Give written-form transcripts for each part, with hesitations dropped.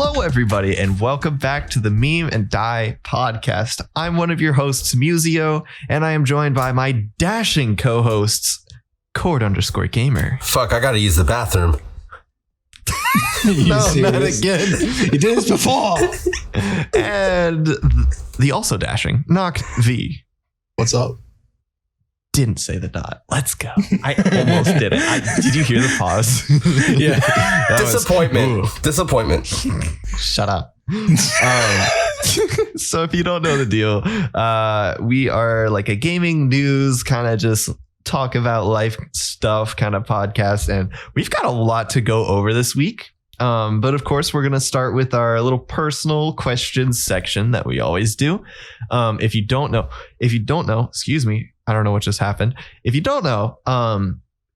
Hello, everybody, and welcome back to the Meme and Die podcast. I'm one of your hosts, Musio, and I am joined by my dashing co-hosts, Cord_Gamer. Fuck, I gotta use the bathroom. No, not again. You did this before. And the also dashing, Noc.V. What's up? Didn't say the dot. Let's go. I almost did it. Did you hear the pause? Yeah. Disappointment. Shut up. So if you don't know the deal, we are like a gaming news kind of just talk about life stuff kind of podcast, and we've got a lot to go over this week. But of course, we're going to start with our little personal questions section that we always do. If you don't know, excuse me, I don't know what just happened. If you don't know,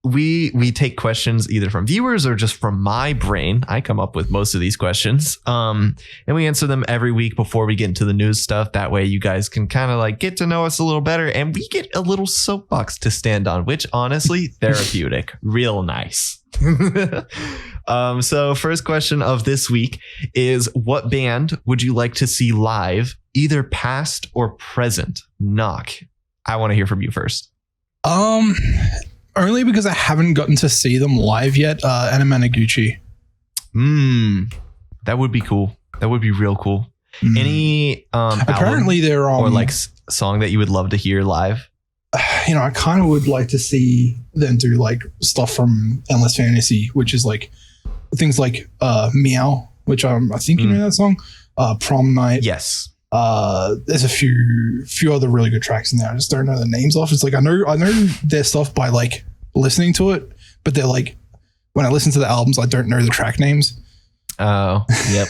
we take questions either from viewers or just from my brain. I come up with most of these questions, and we answer them every week before we get into the news stuff. That way you guys can kind of like get to know us a little better, and we get a little soapbox to stand on, which honestly, therapeutic, real nice. So first question of this week is, what band would you like to see live, either past or present? Noc, I want to hear from you first. Only because I haven't gotten to see them live yet. Anamanaguchi. That would be cool. That would be real cool. Any apparently they're or like song that you would love to hear live? You know, I kind of would like to see them do like stuff from Endless Fantasy, which is like things like Meow, which I think you know that song. Prom Night. Yes. There's a few other really good tracks in there. I just don't know the names off. It's like I know their stuff by like listening to it, but they're like when I listen to the albums, I don't know the track names. Oh, yep.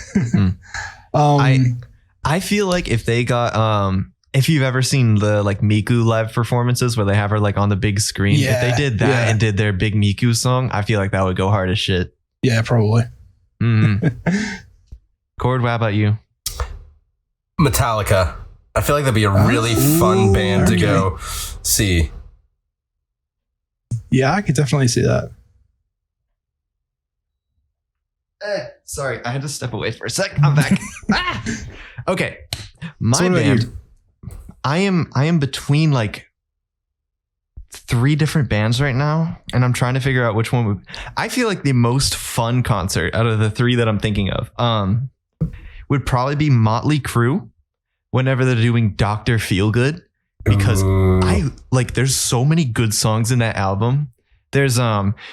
I feel like if they got if you've ever seen the like Miku live performances where they have her like on the big screen, if they did that and did their big Miku song, I feel like that would go hard as shit. Yeah, probably. Cord, what about you? Metallica. I feel like that'd be a really fun band to go see. Yeah, I could definitely see that. Sorry, I had to step away for a sec. I'm back. Okay, my band. I am between like 3 different bands right now, and I'm trying to figure out which one would. I feel like the most fun concert out of the 3 that I'm thinking of would probably be Motley Crue whenever they're doing Dr. Feelgood, because I like there's so many good songs in that album. There's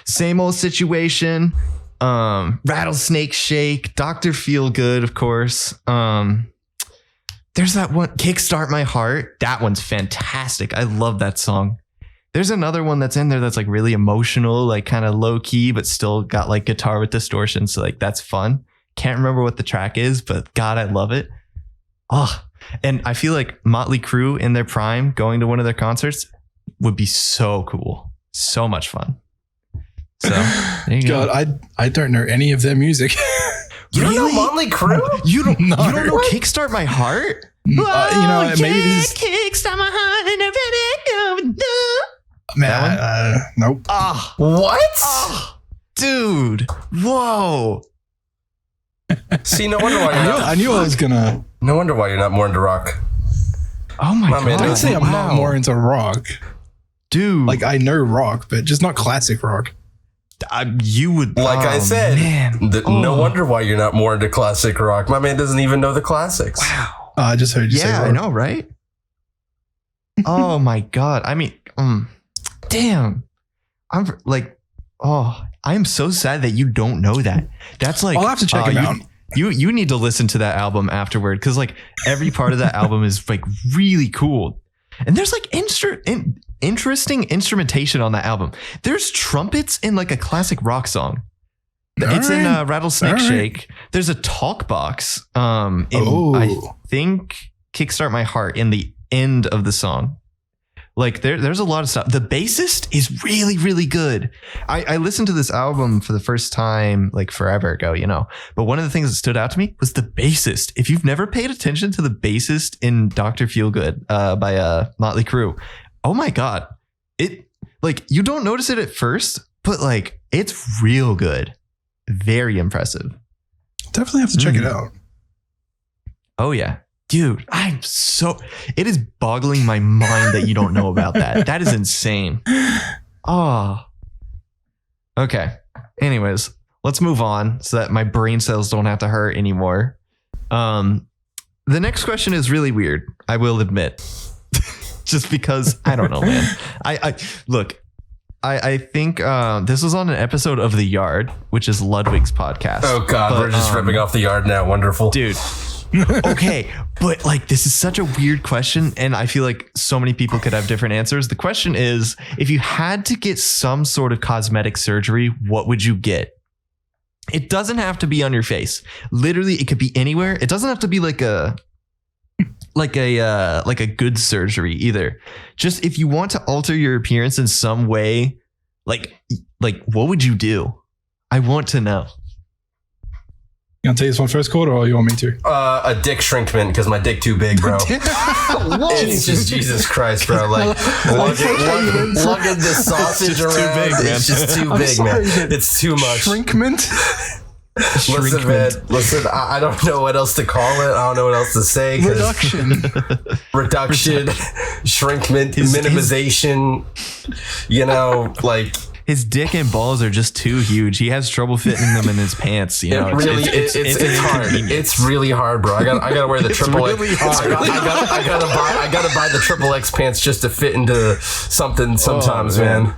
Same Old Situation, Rattlesnake Shake, Dr. Feelgood, of course. There's that one, Kickstart My Heart. That one's fantastic. I love that song. There's another one that's in there that's like really emotional, like kind of low key, but still got like guitar with distortion. So like that's fun. Can't remember what the track is, but God, I love it. Oh, and I feel like Motley Crue in their prime going to one of their concerts would be so cool. So much fun. So there you go. God, I don't know any of their music. You don't know Motley Crue? You don't know Kickstart My Heart? You know, maybe this is Kickstart My Heart and man. Nope. Oh, what? Oh, dude. Whoa. See, no wonder why I knew I was gonna. No wonder why you're not more into rock. Oh my God. Don't say I'm not more into rock. Dude. Like I know rock, but just not classic rock. You would. Like I said, man. No wonder why you're not more into classic rock. My man doesn't even know the classics. Wow. I just heard you say rock. I know, right? Oh my God. I mean, damn. I'm like, I am so sad that you don't know that. That's like, I'll have to check him out. You need to listen to that album afterward, because like every part of that album is like really cool. And there's like interesting instrumentation on that album. There's trumpets in like a classic rock song. It's in Rattlesnake Shake. There's a talk box I think Kickstart My Heart in the end of the song. Like there's a lot of stuff. The bassist is really, really good. I listened to this album for the first time like forever ago, you know. But one of the things that stood out to me was the bassist. If you've never paid attention to the bassist in Dr. Feelgood by Motley Crue, oh my God. It like you don't notice it at first, but like it's real good. Very impressive. Definitely have to check it out. Oh yeah. Dude, it is boggling my mind that you don't know about that. That is insane. Oh. Okay. Anyways, let's move on so that my brain cells don't have to hurt anymore. The next question is really weird, I will admit. Just because I don't know, man. I think this was on an episode of The Yard, which is Ludwig's podcast. Oh God, we're just ripping off The Yard now. Wonderful, dude. Okay, but like this is such a weird question, and I feel like so many people could have different answers. The question is, if you had to get some sort of cosmetic surgery, what would you get? It doesn't have to be on your face. Literally, it could be anywhere. It doesn't have to be like a good surgery either. Just if you want to alter your appearance in some way, like what would you do? I want to know. You want to take this one first, Cord, or you want me to? A dick shrinkment because my dick too big, bro. It's just Jesus Christ, bro. Like lugging the sausage around. Too big, man. It's just too big, man. It's too much. Shrinkment. Listen, man. Listen, I don't know what else to call it. I don't know what else to say. Reduction, shrinkment, minimization. Like. His dick and balls are just too huge. He has trouble fitting them in his pants. You know, it's hard. It's really hard, bro. I gotta wear the triple X. I gotta buy the triple X pants just to fit into something sometimes, man.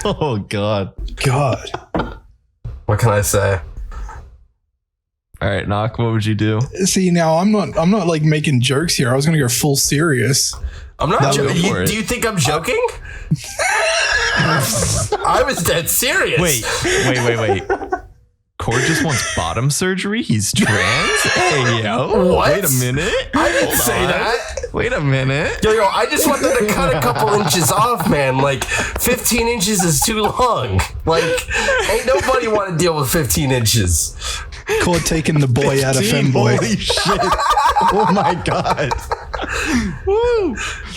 Oh God. What can I say? All right, Noc, what would you do? See, now I'm not like making jokes here. I was gonna go full serious. I'm not joking. Do you think I'm joking? I was dead serious. Wait. Cord just wants bottom surgery? He's trans? Hey, yo. What? Wait a minute. I didn't say that. Wait a minute. Yo, I just want them to cut a couple inches off, man. Like, 15 inches is too long. Like, ain't nobody want to deal with 15 inches. Cord taking the boy out of femboy. Holy shit. Oh my God. Woo.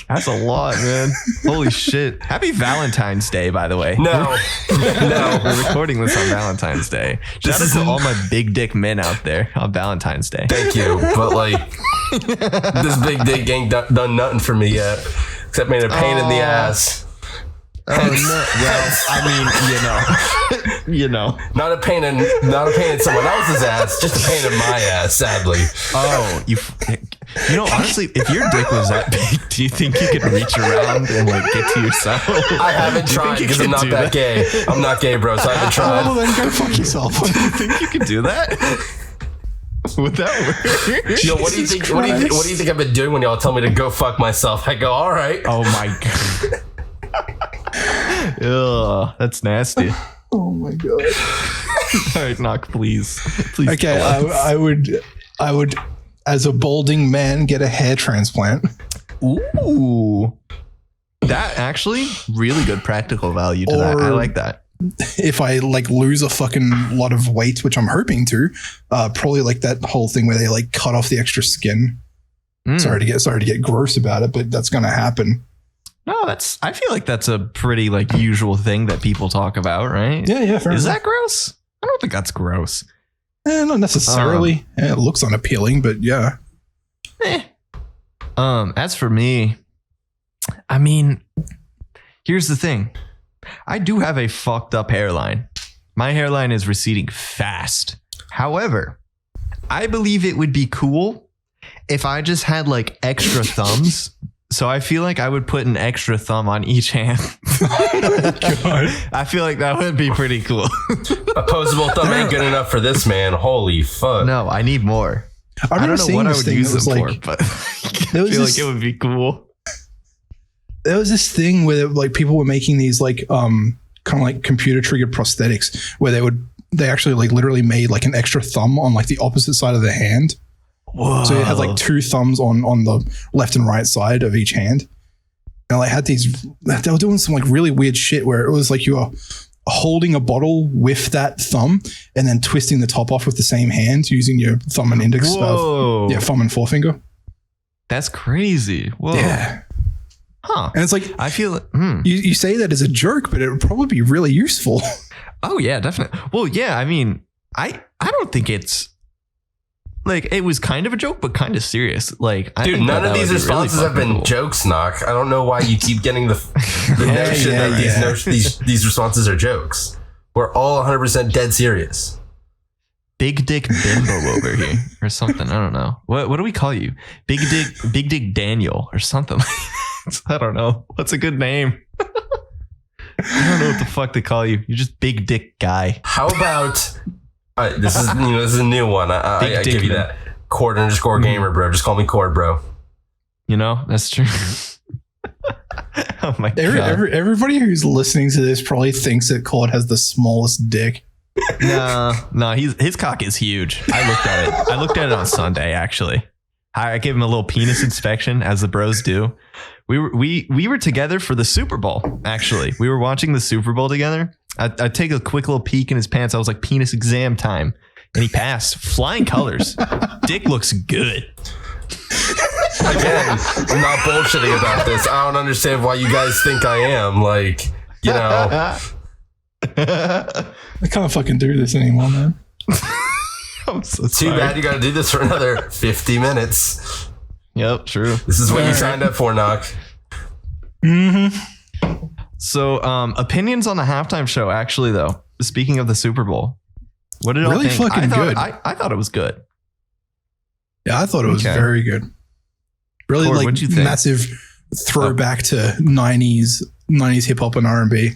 That's a lot, man. Holy shit. Happy Valentine's Day, by the way. No. We're recording this on Valentine's Day. Shout out to all my big dick men out there on Valentine's Day. Thank you. But like, this big dick ain't done nothing for me yet. Except made a pain in the ass. Oh no! Well, I mean, not a pain in someone else's ass, just a pain in my ass. Sadly. Oh, honestly, if your dick was that big, do you think you could reach around and like get to yourself? I haven't tried because I'm not that gay. I'm not gay, bro. So I haven't tried. Well, then go fuck yourself. Do you think you could do that? Would that work? Yo, what do you think? What do you think I've been doing when y'all tell me to go fuck myself? I go, all right. Oh my God. Ugh, that's nasty. Oh my God. All right, Noc, please. Okay, I would, as a balding man, get a hair transplant. Ooh, that actually really good practical value to that. I like that. If I like lose a fucking lot of weight, which I'm hoping to, probably like that whole thing where they like cut off the extra skin. Sorry to get gross about it, but that's gonna happen. No, I feel like that's a pretty like usual thing that people talk about, right? Yeah, fair enough. Is that gross? I don't think that's gross. Not necessarily. It looks unappealing, but yeah. As for me, I mean, here's the thing. I do have a fucked up hairline. My hairline is receding fast. However, I believe it would be cool if I just had like extra thumbs. So I feel like I would put an extra thumb on each hand. God. I feel like that would be pretty cool. Opposable thumb ain't good enough for this man. Holy fuck. No, I need more. I don't know what I would use them for, but I feel like it would be cool. There was this thing where like people were making these like kind of like computer triggered prosthetics where they actually like literally made like an extra thumb on like the opposite side of the hand. Whoa. So you had like two thumbs on the left and right side of each hand. And they had they were doing some like really weird shit where it was like you were holding a bottle with that thumb and then twisting the top off with the same hand using your thumb and index. Thumb and forefinger. That's crazy. Whoa. Yeah. Huh. And it's like, I feel you say that as a joke, but it would probably be really useful. Oh yeah, definitely. Well, yeah, I mean, I don't think it's like it was kind of a joke, but kind of serious. Like, dude, none of these responses have been jokes, Noc. I don't know why you keep getting the notion that these responses are jokes. We're all 100% dead serious. Big Dick Bimbo over here or something. I don't know. What do we call you? Big Dick Daniel or something. I don't know. What's a good name? I don't know what the fuck to call you. You're just Big Dick Guy. How about this is a new one. I give you that. Cord_gamer, bro. Just call me Cord, bro. You know, that's true. Oh my god. Everybody who's listening to this probably thinks that Cord has the smallest dick. No, his cock is huge. I looked at it on Sunday, actually. I gave him a little penis inspection, as the bros do. We were together for the Super Bowl, actually. We were watching the Super Bowl together. I take a quick little peek in his pants. I was like, penis exam time. And he passed. Flying colors. Dick looks good. Again, I'm not bullshitting about this. I don't understand why you guys think I am. Like, you know. I can't fucking do this anymore, man. I'm so Too sorry. bad you got to do this for another 50 minutes. Yep, true. This is what you signed up for, Noc. Mm-hmm. So, opinions on the halftime show, actually, though. Speaking of the Super Bowl, what did really all think? fucking good. I thought it was good. Yeah, I thought it was very good. Really, Cord, like, what'd you think? massive throwback to 90s hip hop and R&B.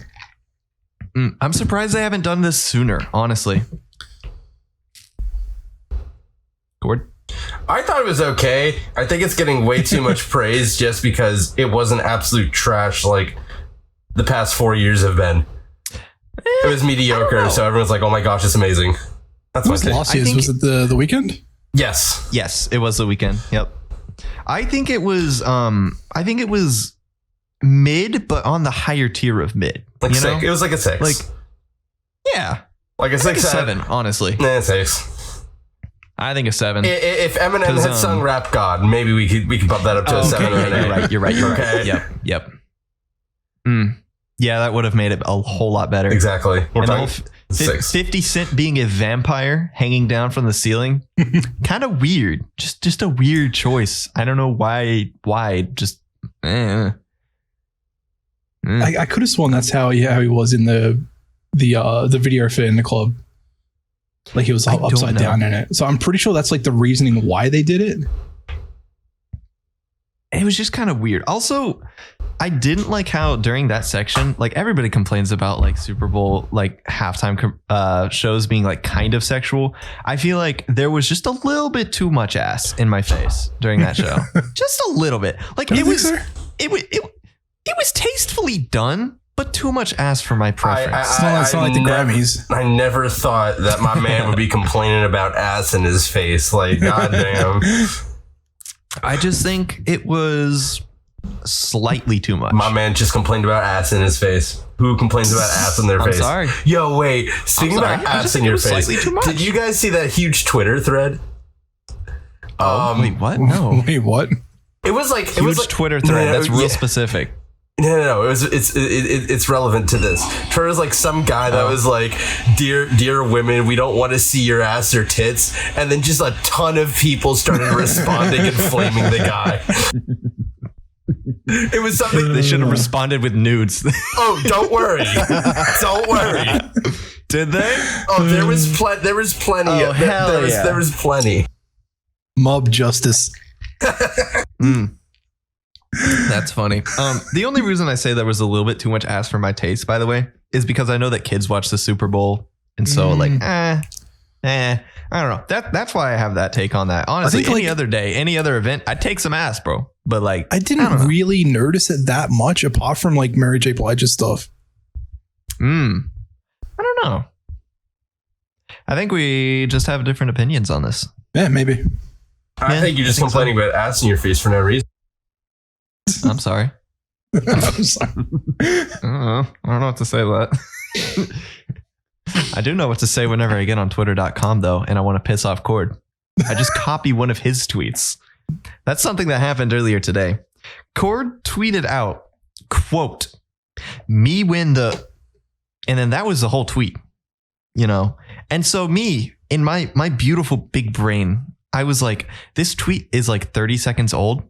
I'm surprised they haven't done this sooner, honestly. Cord? I thought it was okay. I think it's getting way too much praise just because it wasn't absolute trash like the past 4 years have been. It was mediocre, so everyone's like, oh my gosh, it's amazing. That's my take. Last year's, was it the weekend? Yes. Yes, it was the weekend. Yep. I think it was mid, but on the higher tier of mid. Like six. It was like a 6. Like, yeah. Like a 6, 7, honestly. Nah, 6. I think a 7. If Eminem had sung Rap God, maybe we could bump that up to a 7 or an 8. You're right. Okay. Yep. Yeah, that would have made it a whole lot better. Exactly. We're talking 6. 50 Cent being a vampire hanging down from the ceiling. Kind of weird. Just a weird choice. I don't know why. Just I could have sworn that's how he was in the video for In the Club. Like he was upside down in it. So I'm pretty sure that's like the reasoning why they did it. It was just kind of weird. Also, I didn't like how during that section, like everybody complains about like Super Bowl, like halftime shows being like kind of sexual. I feel like there was just a little bit too much ass in my face during that show. Just a little bit. Like it was tastefully done, but too much ass for my preference. It's not like the Grammys. I never thought that my man would be complaining about ass in his face. Like, goddamn. I just think it was slightly too much. My man just complained about ass in his face. Who complains about ass in their face? I'm sorry. Yo, wait. Speaking about ass in your face, did you guys see that huge Twitter thread? Wait, what? No. Wait, what? It was like huge Twitter thread. That's real specific. No. It's relevant to this. Twitter was like some guy that was like, dear women, we don't want to see your ass or tits, and then just a ton of people started responding and flaming the guy. It was something they should have responded with nudes. Oh, don't worry. Did they? Oh, there was plenty. Oh, hell yeah. There was plenty. Mob justice. That's funny. The only reason I say there was a little bit too much ass for my taste, by the way, is because I know that kids watch the Super Bowl, and so I don't know. That's why I have that take on that. Honestly, any other day, any other event, I'd take some ass, bro. But like, I didn't really notice it that much, apart from like Mary J. Blige's stuff. I don't know. I think we just have different opinions on this. Yeah, maybe. I think you're just complaining about ass in your face for no reason. I'm sorry. I'm sorry. I don't know what to say to that. I do know what to say whenever I get on twitter.com though, and I want to piss off Cord. I just copy one of his tweets. That's something that happened earlier today. Cord tweeted out, quote, "Me win the," and then that was the whole tweet. you know. And so me, in my beautiful big brain, I was like, this tweet is like 30 seconds old.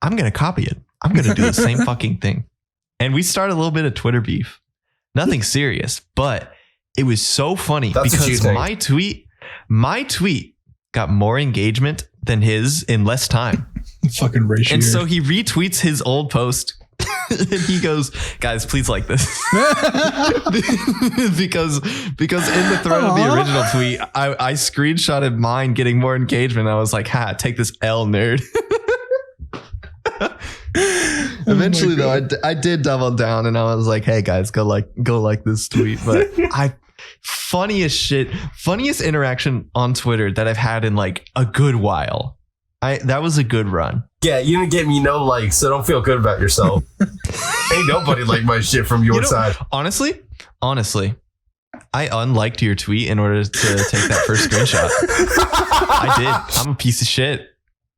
I'm going to copy it. I'm going to do the same fucking thing. And we started a little bit of Twitter beef. Nothing serious, but it was so funny because my tweet got more engagement than his in less time. Fucking ratio. And so he retweets his old post. And he goes, guys, please like this. because in the thread of the original tweet, I screenshotted mine getting more engagement. I was like, ha, take this L, nerd. Eventually, though, I did double down and I was like, hey, guys, go like this tweet. But funniest interaction on Twitter that I've had in like a good while. That was a good run. Yeah, you didn't get me no likes, so don't feel good about yourself. Ain't nobody like my shit from your side. Honestly, I unliked your tweet in order to take that first screenshot. I did. I'm a piece of shit.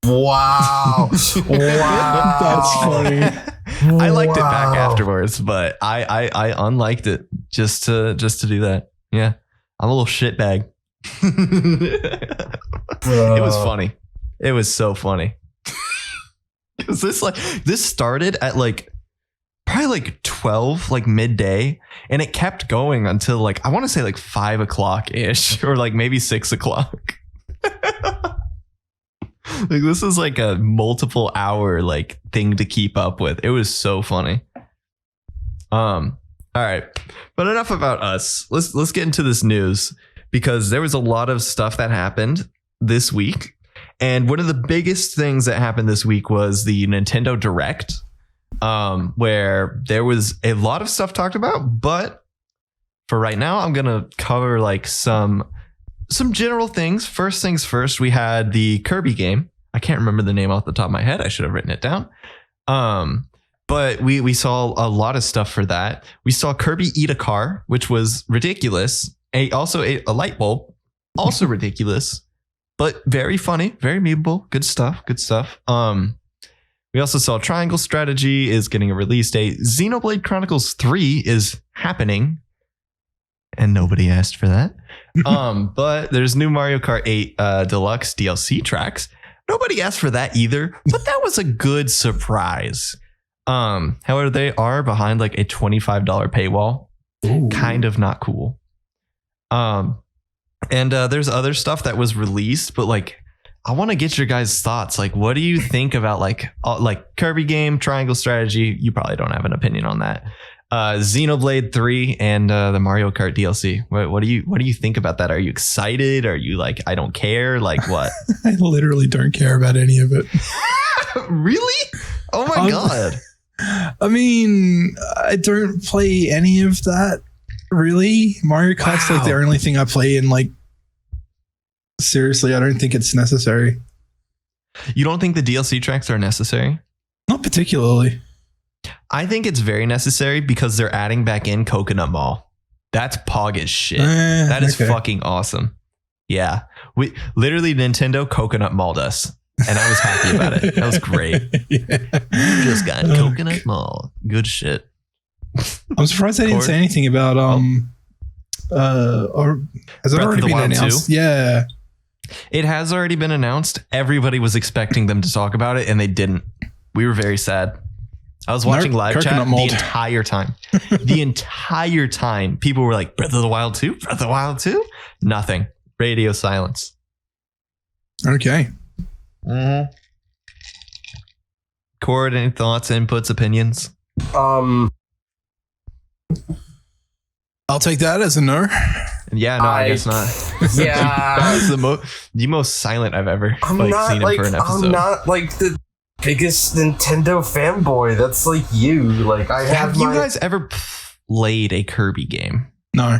Wow. Wow. That's funny. I liked it back afterwards, but I unliked it just to do that. Yeah. I'm a little shitbag. It was funny. It was so funny. Cause this started at like probably like 12, like midday, and it kept going until like I want to say like 5 o'clock ish, or like maybe 6 o'clock. Like this is like a multiple hour like thing to keep up with. It was so funny. All right, but enough about us. Let's get into this news because there was a lot of stuff that happened this week. And one of the biggest things that happened this week was the Nintendo Direct, where there was a lot of stuff talked about. But for right now, I'm going to cover like some general things. First things first, we had the Kirby game. I can't remember the name off the top of my head. I should have written it down. But we saw a lot of stuff for that. We saw Kirby eat a car, which was ridiculous. Also ate a light bulb, also ridiculous. But very funny, very memeable. Good stuff. We also saw Triangle Strategy is getting a release date. Xenoblade Chronicles 3 is happening. And nobody asked for that. But there's new Mario Kart 8 Deluxe DLC tracks. Nobody asked for that either. But that was a good surprise. However, they are behind like a $25 paywall. Ooh. Kind of not cool. And there's other stuff that was released, but like, I want to get your guys' thoughts. Like, what do you think about like Kirby game, Triangle Strategy? You probably don't have an opinion on that. Xenoblade 3 and the Mario Kart DLC. What do you think about that? Are you excited? Are you like, I don't care? Like what? I literally don't care about any of it. Really? Oh my God. I mean, I don't play any of that. Really? Mario Kart's like the only thing I play in, like, seriously, I don't think it's necessary. You don't think the DLC tracks are necessary? Not particularly. I think it's very necessary because they're adding back in Coconut Mall. That's pog as shit. That is fucking awesome. Yeah. We literally Nintendo Coconut Malled us. And I was happy about it. That was great. Yeah. You just got Coconut Mall. Good shit. I'm surprised they didn't say anything about has it already been announced? 2? Yeah. It has already been announced. Everybody was expecting them to talk about it and they didn't. We were very sad. I was watching live chat the entire time. The entire time people were like, Breath of the Wild 2? Breath of the Wild 2? Nothing. Radio silence. Okay. Mm-hmm. Cord, any thoughts, inputs, opinions? I'll take that as a no. Yeah, no, I guess not. Yeah, that was the most silent I've ever seen him for an episode. I'm not like the biggest Nintendo fanboy. That's like you. Like have you guys ever played a Kirby game? No.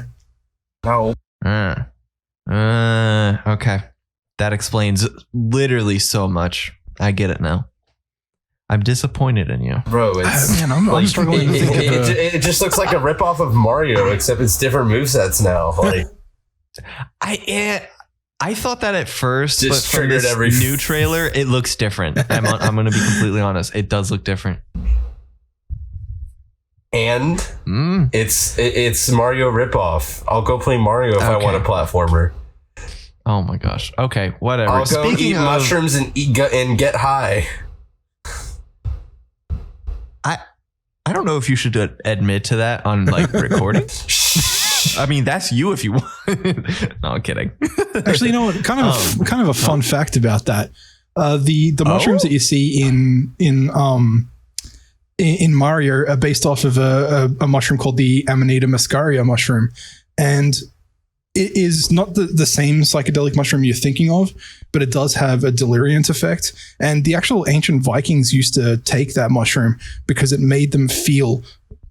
Okay, that explains literally so much. I get it now. I'm disappointed in you, bro. It's I'm struggling to think of it just looks like a ripoff of Mario, except it's different movesets now. Like, I thought that at first, just but from this new trailer, it looks different. I'm going to be completely honest. It does look different. And it's Mario ripoff. I'll go play Mario if I want a platformer. Oh my gosh. Okay, whatever. I'll go eat mushrooms and get high. I don't know if you should admit to that on like recording. I mean, that's you if you want. No, I'm kidding. Actually, you know what? Kind of a fun fact about that. The mushrooms that you see in Mario are based off of a mushroom called the Amanita muscaria mushroom, and it is not the same psychedelic mushroom you're thinking of, but it does have a deliriant effect. And the actual ancient Vikings used to take that mushroom because it made them feel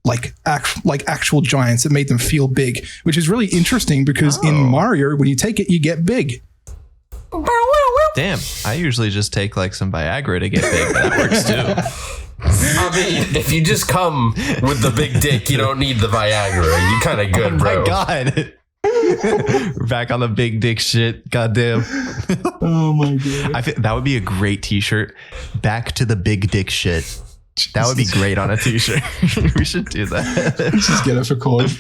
like actual giants. It made them feel big, which is really interesting because in Mario, when you take it, you get big. Damn, I usually just take like some Viagra to get big. That works too. I mean, if you just come with the big dick, you don't need the Viagra. You kind of good, bro. Oh my God. We're back on the big dick shit. Goddamn. Oh my God. I think that would be a great t-shirt. Back to the big dick shit. That would be great on a t-shirt. We should do that. Just get it for Cord.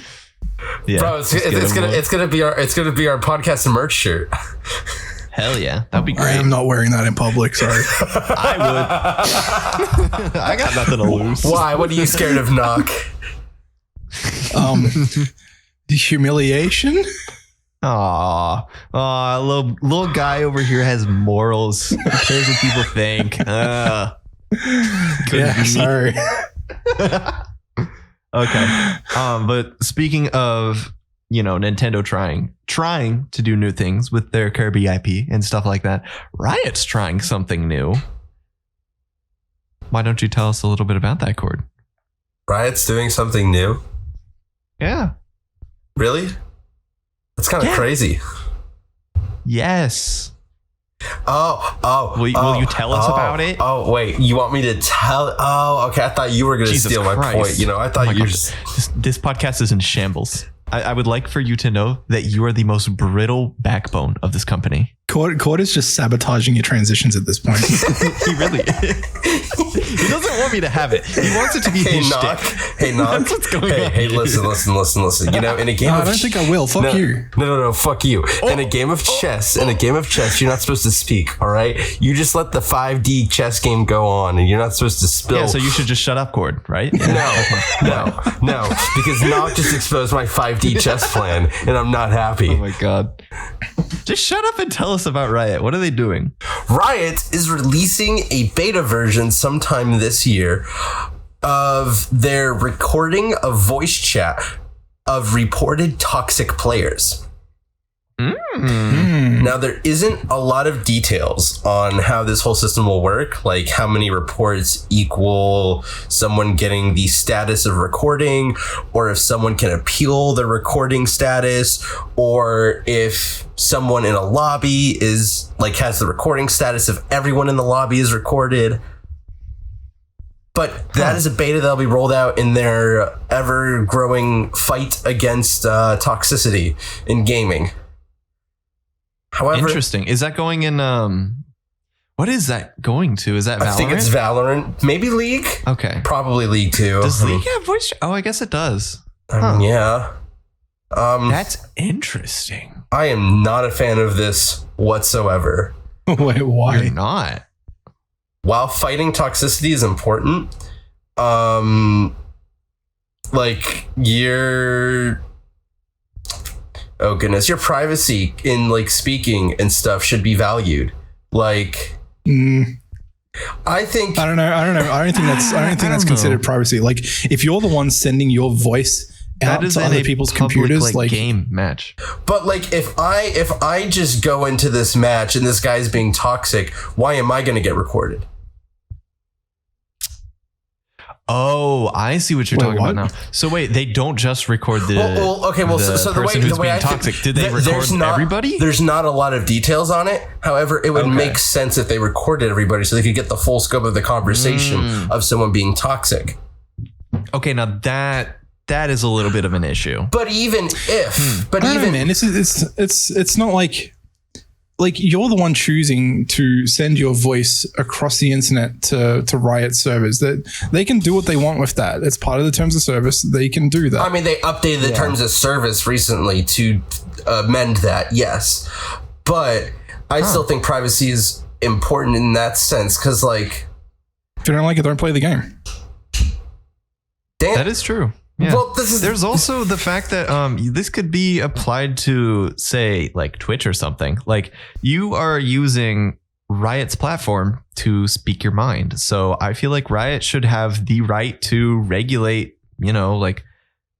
Yeah, bro, it's gonna be our podcast and merch shirt. Hell yeah, that'd be great. I am not wearing that in public. Sorry. I would. I got nothing to lose. Why? What are you scared of, Noc? Humiliation. Little guy over here has morals. Who cares what people think? Yeah, sorry. Okay. But speaking of, Nintendo trying to do new things with their Kirby IP and stuff like that, Riot's trying something new. Why don't you tell us a little bit about that, Cord? Riot's doing something new? Yeah. Really? That's kind of crazy. Yes. Will you tell us about it? Oh, wait. You want me to tell? Oh, okay. I thought you were going to steal my point. I thought you just... This podcast is in shambles. I would like for you to know that you are the most brittle backbone of this company. Cord is just sabotaging your transitions at this point. He really is. He doesn't want me to have it. He wants it to be his shtick. Hey, Noc. That's what's going on. Hey, listen. In a game I don't think I will. Fuck you. No, fuck you. In a game of chess, you're not supposed to speak, all right? You just let the 5D chess game go on, and you're not supposed to spill. Yeah, so you should just shut up, Cord, right? No, because Noc just exposed my 5D chess plan, and I'm not happy. Oh my God. Just shut up and tell us about Riot. What are they doing? Riot is releasing a beta version sometime this year of their recording of voice chat of reported toxic players. Now, there isn't a lot of details on how this whole system will work, like how many reports equal someone getting the status of recording, or if someone can appeal the recording status, or if someone in a lobby has the recording status if everyone in the lobby is recorded. But that is a beta that'll be rolled out in their ever-growing fight against toxicity in gaming. However, interesting. Is that going in? What is that going to? Is that Valorant? I think it's Valorant. Maybe League. Okay. Probably League too. Does League have voice chat? Oh, I guess it does. Yeah. That's interesting. I am not a fan of this whatsoever. Wait, why? You're not. While fighting toxicity is important, your privacy in speaking and stuff should be valued. I think I don't know. I don't think that's considered privacy. Like, if you're the one sending your voice out to other people's computers, game match. But if I just go into this match and this guy's being toxic, why am I going to get recorded? Oh, I see what you're talking about now. So wait, they don't just record the person who's being toxic. Did they record everybody? There's not a lot of details on it. However, it would make sense if they recorded everybody so they could get the full scope of the conversation of someone being toxic. Okay, now that is a little bit of an issue. But even if, man, it's not like like you're the one choosing to send your voice across the internet to Riot servers. That they can do what they want with that. It's part of the terms of service. They can do that. I mean, they updated the terms of service recently to amend that, yes. But I still think privacy is important in that sense, because, like, if you don't like it, don't play the game. Damn. That is true. Yeah. Well, there's also the fact that this could be applied to, say, like Twitch or something. Like, you are using Riot's platform to speak your mind. So I feel like Riot should have the right to regulate, you know, like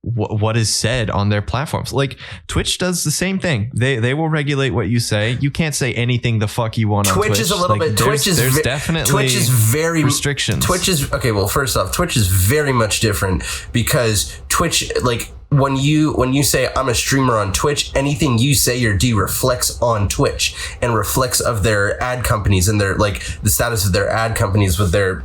what is said on their platforms. Like Twitch does the same thing. They will regulate what you say. You can't say anything the fuck you want on Twitch. Twitch is a little bit. There's definitely Twitch is very restrictions. Twitch is okay. Well, first off, Twitch is very much different because Twitch, like, when you say I'm a streamer on Twitch, anything you say or do reflects on Twitch and reflects of their ad companies and their, like, the status of their ad companies with their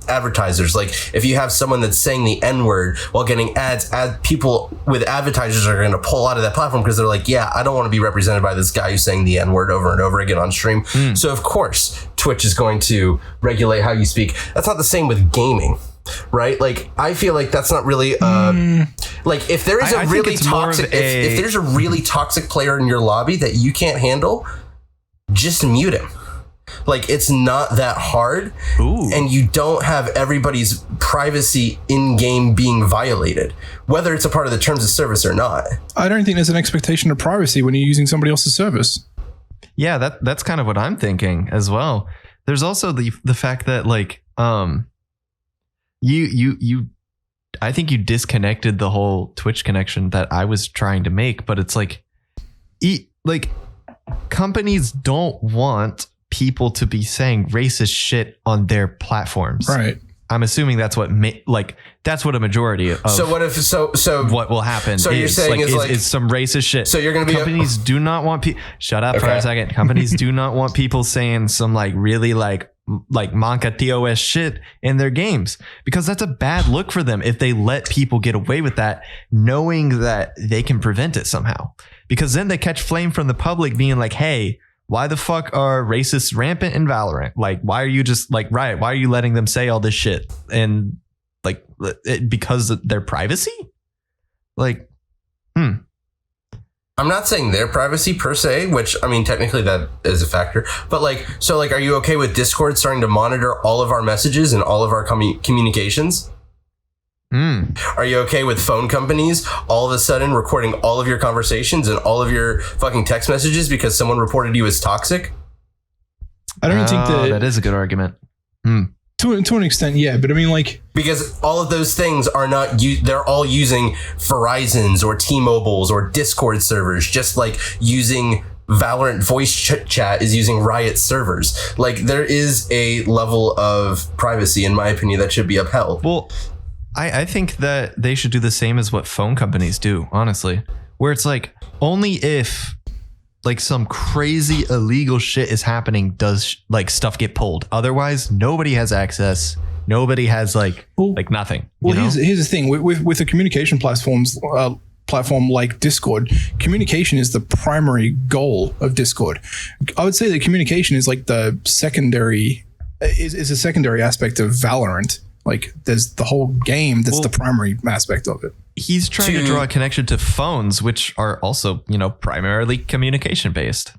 advertisers. Like, if you have someone that's saying the N-word while getting ads, people with advertisers are going to pull out of that platform because they're like, yeah, I don't want to be represented by this guy who's saying the N-word over and over again on stream. So of course Twitch is going to regulate how you speak. That's not the same with gaming. Right, like I feel like that's not really like if there is a really toxic if there's a really toxic player in your lobby that you can't handle, just mute him. Like, it's not that hard. And you don't have everybody's privacy in game being violated, whether it's a part of the terms of service or not. I don't think there's an expectation of privacy when you're using somebody else's service. Yeah, that's kind of what I'm thinking as well. There's also the fact that, like, You I think you disconnected the whole Twitch connection that I was trying to make, but it's like, companies don't want people to be saying racist shit on their platforms. Right. I'm assuming that's what that's what a majority of. So what if what will happen? So you're saying is some racist shit. So you're going to be companies do not want people. Shut up for a second. Companies do not want people saying some like really like Monka TOS shit in their games, because that's a bad look for them if they let people get away with that, knowing that they can prevent it somehow. Because then they catch flame from the public being like, hey, why the fuck are racists rampant in Valorant? Like, why are you just like, Riot, why are you letting them say all this shit? And like, because of their privacy? Like, I'm not saying their privacy per se, which, I mean, technically that is a factor. But like, so like, are you okay with Discord starting to monitor all of our messages and all of our communications? Are you okay with phone companies all of a sudden recording all of your conversations and all of your fucking text messages because someone reported you as toxic? I don't think that is a good argument. To an extent, yeah, but I mean, like, because all of those things are not they're all using Verizon's or T-Mobile's or Discord servers, just like using Valorant voice chat is using Riot servers. Like, there is a level of privacy, in my opinion, that should be upheld. Well, I think that they should do the same as what phone companies do, honestly, where it's like, only if like some crazy illegal shit is happening does like stuff get pulled. Otherwise, nobody has access. Nobody has like nothing. Well, here's the thing with the communication platform like Discord. Communication is the primary goal of Discord. I would say that communication is like the secondary is a secondary aspect of Valorant. Like, there's the whole game that's the primary aspect of it. He's trying to draw a connection to phones, which are also, you know, primarily communication based.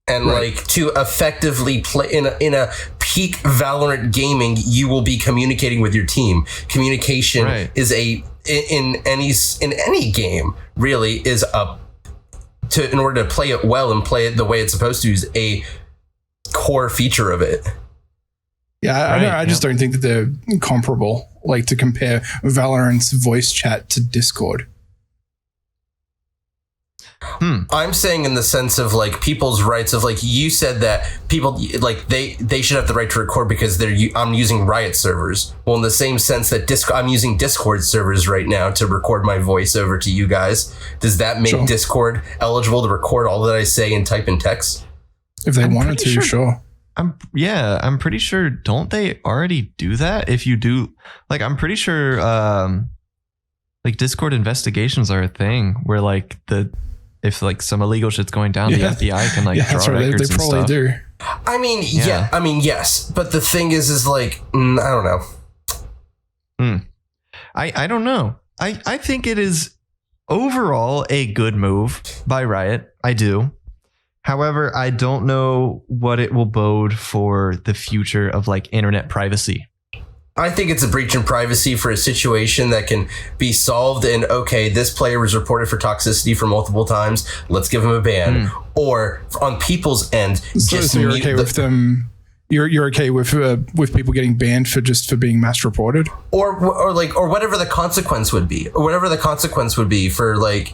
And like, to effectively play in a peak Valorant gaming, you will be communicating with your team. Communication is in any game really is in order to play it well and play it the way it's supposed to, is a core feature of it. Yeah, I just don't think that they're comparable, like, to compare Valorant's voice chat to Discord. I'm saying in the sense of like people's rights of, like, you said that people like they should have the right to record because I'm using Riot servers. Well, in the same sense that I'm using Discord servers right now to record my voice over to you guys. Does that make Discord eligible to record all that I say and type in text? If they wanted to, sure. I'm pretty sure. Don't they already do that? If you do, like, I'm pretty sure, like, Discord investigations are a thing where, like, if like some illegal shit's going down, the FBI can like draw that's right. records They and probably stuff. do. I mean, yeah. I mean, yes. But the thing is like, I don't know. I don't know. I think it is overall a good move by Riot. I do. However, I don't know what it will bode for the future of like internet privacy. I think it's a breach in privacy for a situation that can be solved in, okay, this player was reported for toxicity for multiple times. Let's give him a ban. Or on people's end, So you're okay with them? You're okay with people getting banned for being mass reported, or whatever the consequence would be, or whatever the consequence would be for like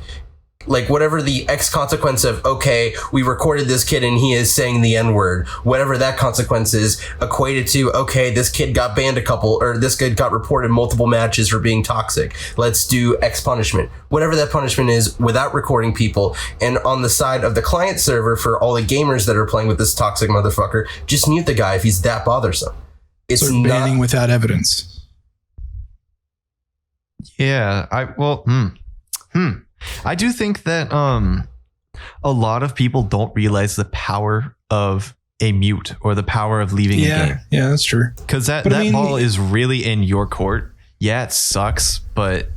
whatever the X consequence of, okay, we recorded this kid and he is saying the N-word, whatever that consequence is, equated to, okay, this kid got banned this kid got reported multiple matches for being toxic. Let's do X punishment. Whatever that punishment is without recording people. And on the side of the client server for all the gamers that are playing with this toxic motherfucker, just mute the guy if he's that bothersome. It's so banning without evidence. Yeah, I do think that a lot of people don't realize the power of a mute or the power of leaving a game. Yeah, that's true. Because that ball is really in your court. Yeah, it sucks, but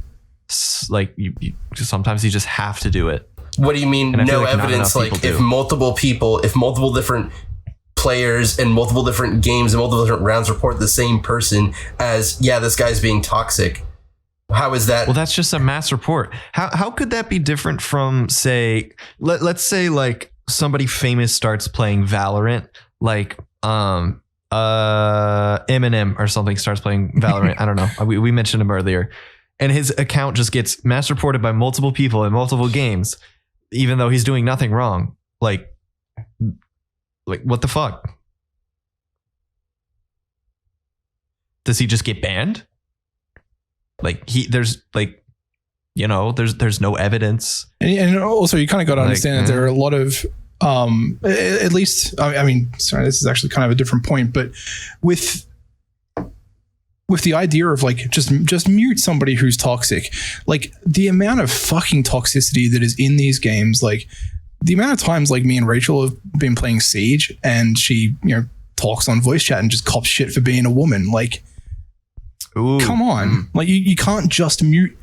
like you sometimes you just have to do it. What do you mean no like evidence? Like if multiple different players and multiple different games and multiple different rounds report the same person as, yeah, this guy's being toxic. How is that? Well, that's just a mass report. How could that be different from, say, let's say like somebody famous starts playing Valorant, like Eminem or something starts playing Valorant. I don't know. We mentioned him earlier, and his account just gets mass reported by multiple people in multiple games, even though he's doing nothing wrong. Like what the fuck? Does he just get banned? Like there's no evidence. And also you kind of got to understand that there are a lot of, at least, I mean, sorry, this is actually kind of a different point, but with the idea of like, just mute somebody who's toxic, like the amount of fucking toxicity that is in these games, like the amount of times like me and Rachel have been playing Siege and she, talks on voice chat and just cops shit for being a woman. Like, ooh, come on. Like you can't just mute.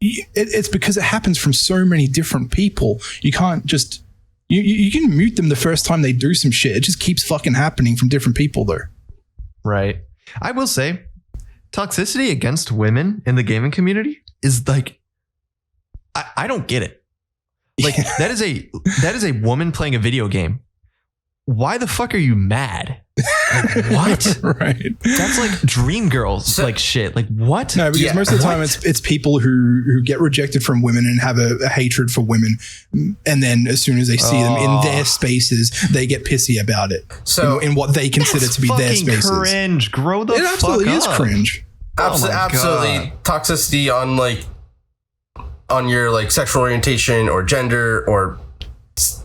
It's because it happens from so many different people. You can't just, you can mute them the first time they do some shit. It just keeps fucking happening from different people though. Right. I will say toxicity against women in the gaming community is like, I don't get it. Like that is a woman playing a video game. Why the fuck are you mad? Like, what? Right. That's like dream girls like shit. Like what? No, because most of the time it's people who get rejected from women and have a hatred for women, and then as soon as they see them in their spaces, they get pissy about it. So in what they consider to be their spaces. Cringe. Grow the fuck up. It absolutely is cringe. Absolutely. Toxicity on your like sexual orientation or gender or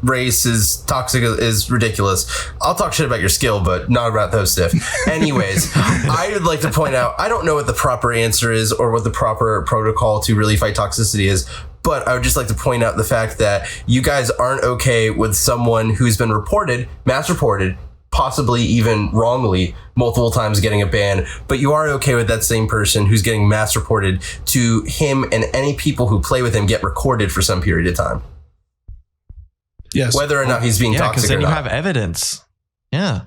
race is toxic, is ridiculous. I'll talk shit about your skill, but not about those stuff. Anyways, I would like to point out, I don't know what the proper answer is or what the proper protocol to really fight toxicity is, but I would just like to point out the fact that you guys aren't okay with someone who's been mass reported, possibly even wrongly, multiple times getting a ban, but you are okay with that same person who's getting mass reported to him and any people who play with him get recorded for some period of time. Yes. Whether or not he's being toxic because then or you not. have evidence. Yeah.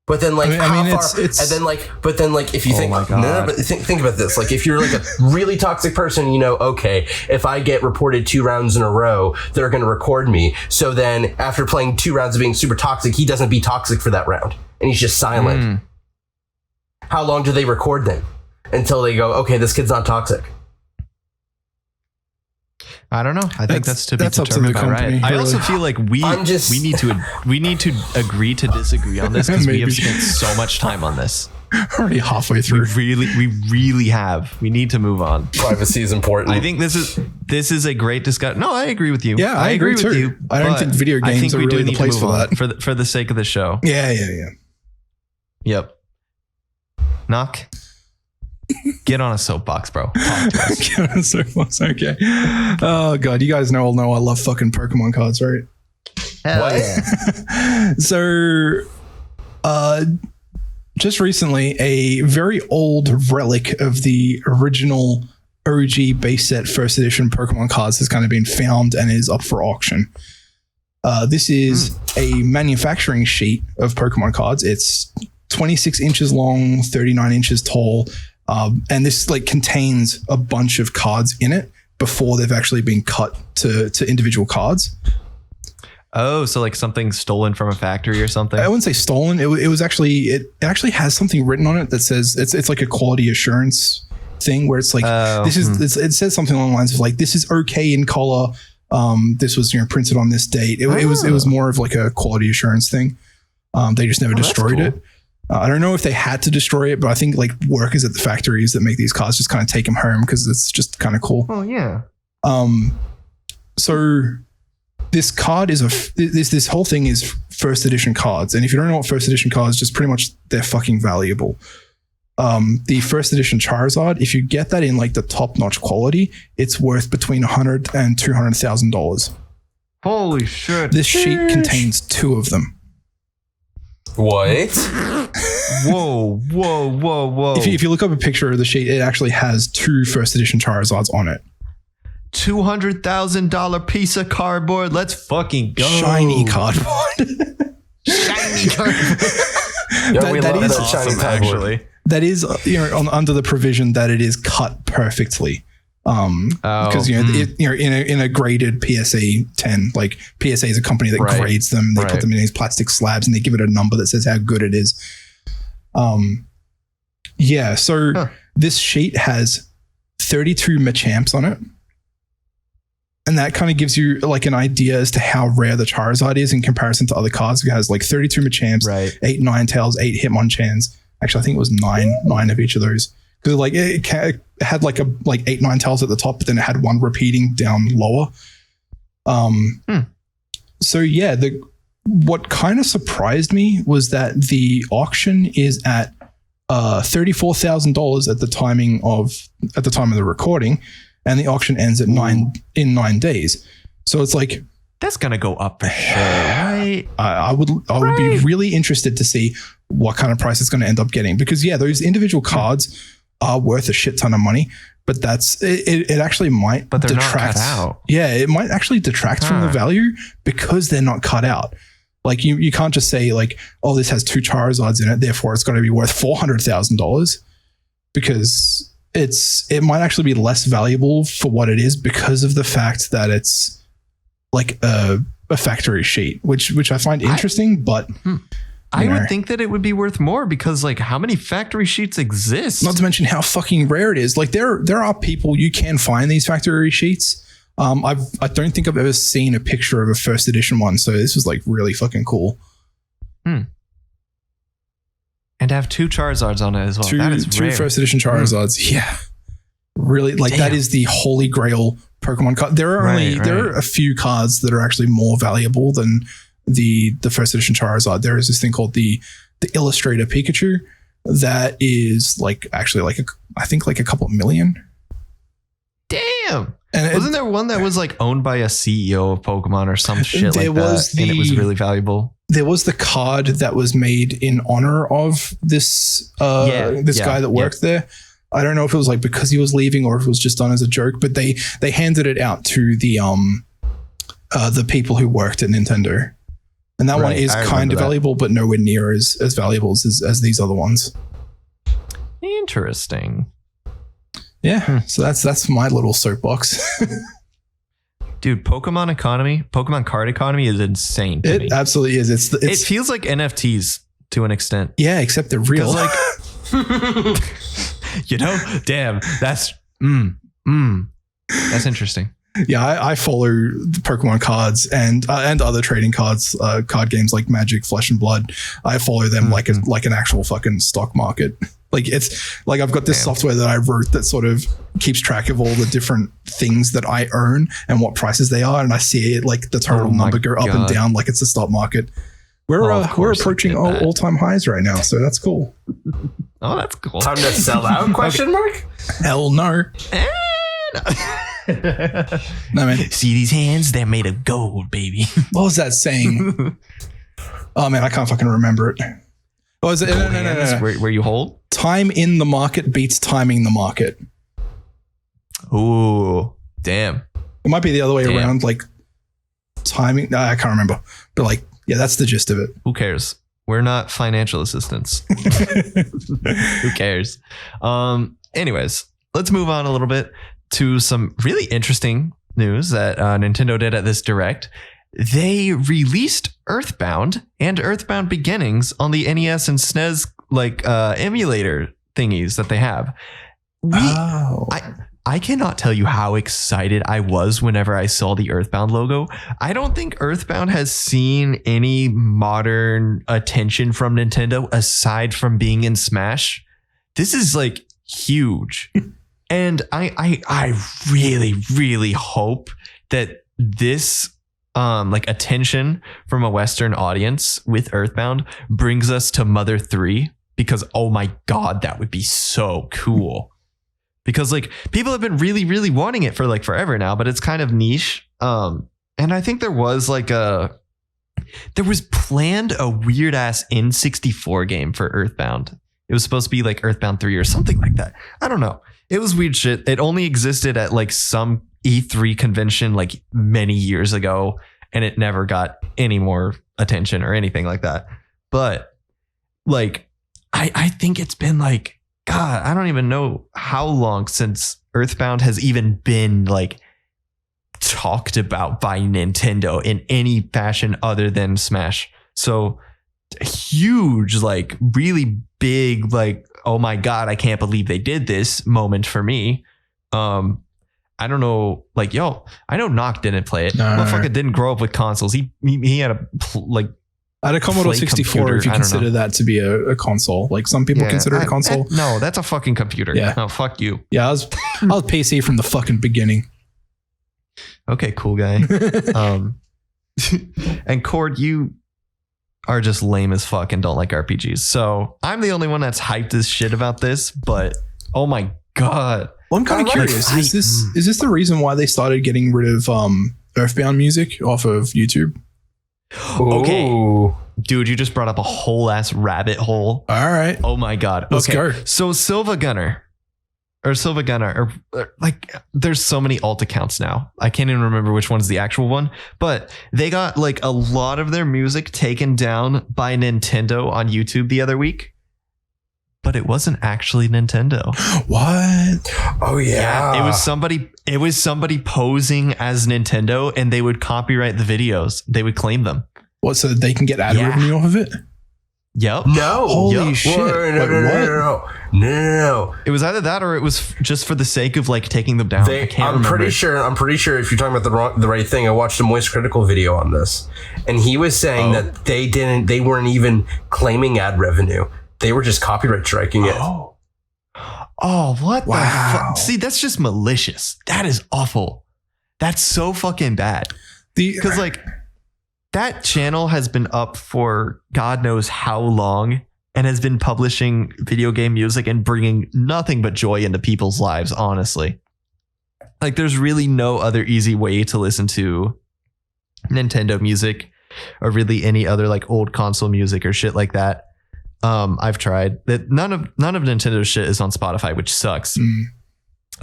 But then, like, how far? It's and then, like, if you think, my God. but think about this. Like, if you're like a really toxic person, okay, if I get reported 2 rounds in a row, they're going to record me. So then, after playing 2 rounds of being super toxic, he doesn't be toxic for that round, and he's just silent. How long do they record then? Until they go, okay, this kid's not toxic. I don't know. I think that's to be up to the determined by company. Riot. I also feel like we need to agree to disagree on this because we have spent so much time on this. Already halfway through. We really have. We need to move on. Privacy is important. I think this is a great discussion. No, I agree with you. Yeah, I agree with too. you. I don't think video games are really the place for that. For the sake of the show. Yeah. Yep. Noc. Get on a soapbox, bro. Talk to us. Get on a soapbox. Okay. Oh god, you guys all know I love fucking Pokemon cards, right? Hell yeah. So, just recently, a very old relic of the original OG base set first edition Pokemon cards has kind of been found and is up for auction. This is a manufacturing sheet of Pokemon cards. It's 26 inches long, 39 inches tall, and this like contains a bunch of cards in it before they've actually been cut to individual cards. Oh, so like something stolen from a factory or something? I wouldn't say stolen. It was actually it actually has something written on it that says it's like a quality assurance thing where it's like it says something along the lines of like this is okay in color. This was printed on this date. It was more of like a quality assurance thing. They just never destroyed it. I don't know if they had to destroy it, but I think like workers at the factories that make these cards just kind of take them home because it's just kind of cool. Oh yeah. So this card is this whole thing is first edition cards, and if you don't know what first edition cards, just pretty much they're fucking valuable. The first edition Charizard, if you get that in like the top notch quality, it's worth between $100,000 and $200,000. Holy shit! This sheet contains 2 of them. What? Whoa! If you look up a picture of the sheet, it actually has 2 first edition Charizards on it. $200,000 piece of cardboard. Let's fucking go! Shiny cardboard. Shiny cardboard. That is awesome, actually. That is, under the provision that it is cut perfectly. Because in a graded PSA 10, like PSA is a company that grades them. They put them in these plastic slabs and they give it a number that says how good it is. This sheet has 32 Machamps on it. And that kind of gives you like an idea as to how rare the Charizard is in comparison to other cards. It has like 32 Machamps, 8 Ninetales, 8 Hitmonchans. Actually, I think it was nine of each of those. Because like it had like 8 Ninetales at the top, but then it had 1 repeating down lower. So yeah, what kind of surprised me was that the auction is at $34,000 at the time of the recording, and the auction ends at 9 days. So it's like that's gonna go up for sure, right? I would be really interested to see what kind of price it's going to end up getting, because those individual cards are worth a shit ton of money, but it actually might detract. Not cut out. Yeah, it might actually detract from the value because they're not cut out. Like you can't just say like, oh, this has 2 Charizards in it, therefore it's going to be worth $400,000, because it might actually be less valuable for what it is because of the fact that it's like a factory sheet, which I find interesting, but I would think that it would be worth more because like how many factory sheets exist? Not to mention how fucking rare it is. Like there are people you can find these factory sheets. I don't think I've ever seen a picture of a first edition one, so this was like really fucking cool. And have 2 Charizards on it as well. That is 2 rare. first edition Charizards. Yeah, really, like that is the holy grail Pokemon card. There are a few cards that are actually more valuable than the first edition Charizard. There is this thing called the Illustrator Pikachu that is like actually like I think like a couple of million. Damn. And wasn't there one that was like owned by a CEO of Pokemon or some shit like that? And it was really valuable. There was the card that was made in honor of this guy that worked there. I don't know if it was like because he was leaving or if it was just done as a joke, but they handed it out to the people who worked at Nintendo. And that one is kind of valuable, but nowhere near as valuable as these other ones. Interesting. Yeah, so that's my little soapbox. Dude, Pokemon card economy is insane to me. It absolutely is. It feels like NFTs to an extent. Yeah, except they're real. Like, damn, that's that's interesting. Yeah, I follow the Pokemon cards and other trading cards, card games like Magic, Flesh and Blood. I follow them like an actual fucking stock market. Like it's like I've got this software that I wrote that sort of keeps track of all the different things that I own and what prices they are, and I see it like the total number go up and down like it's a stock market. We're approaching all-time highs right now, so that's cool. Oh, that's cool. Time to sell out? Question mark? Hell no. No, man. See these hands? They're made of gold, baby. What was that saying? Oh man, I can't fucking remember it. Oh, is it? No. Where you hold? Time in the market beats timing the market. Ooh, damn. It might be the other way around, like timing. No, I can't remember. But like, yeah, that's the gist of it. Who cares? We're not financial assistants. Who cares? Anyways, let's move on a little bit to some really interesting news that Nintendo did at this Direct. They released Earthbound and Earthbound Beginnings on the NES and SNES emulator thingies that they have. I cannot tell you how excited I was whenever I saw the Earthbound logo. I don't think Earthbound has seen any modern attention from Nintendo aside from being in Smash. This is like huge. And I really, really hope that this attention from a Western audience with Earthbound brings us to Mother 3, because oh my God, that would be so cool. Because like people have been really, really wanting it for like forever now, but it's kind of niche. And I think there was planned a weird ass N64 game for Earthbound. It was supposed to be like Earthbound 3 or something like that. I don't know. It was weird shit. It only existed at like some E3 convention like many years ago, and it never got any more attention or anything like that. But like, I think it's been like, God, I don't even know how long since Earthbound has even been like talked about by Nintendo in any fashion other than Smash. So huge, like really big, like, oh my God, I can't believe they did this moment for me. I don't know, like, I know Noc didn't play it. Motherfucker didn't grow up with consoles. He had I had a Commodore 64 computer, if you consider that to be a console. Like some people consider it a console. No, that's a fucking computer. Yeah. No, fuck you. Yeah, I was PC from the fucking beginning. Okay, cool guy. And Cord, you are just lame as fuck and don't like RPGs. So I'm the only one that's hyped as shit about this, but oh my God. Well, I'm kind of curious. Is this the reason why they started getting rid of Earthbound music off of YouTube? Okay. Ooh. Dude, you just brought up a whole ass rabbit hole. All right. Oh my God. Let's go. So Silva Gunner, like there's so many alt accounts now. I can't even remember which one's the actual one, but they got like a lot of their music taken down by Nintendo on YouTube the other week. But it wasn't actually Nintendo. What? Oh yeah. It was somebody posing as Nintendo, and they would copyright the videos. They would claim them. What? So they can get ad revenue off of it? Yep. No. Holy shit. No. It was either that or it was just for the sake of like taking them down. I can't remember. I'm pretty sure if you're talking about the right thing, I watched a Moist Critical video on this, and he was saying that they weren't even claiming ad revenue. They were just copyright striking it. Oh, what the fuck? See, that's just malicious. That is awful. That's so fucking bad. Because like that channel has been up for God knows how long and has been publishing video game music and bringing nothing but joy into people's lives, honestly. Like there's really no other easy way to listen to Nintendo music or really any other like old console music or shit like that. I've tried that. None of Nintendo's shit is on Spotify, which sucks.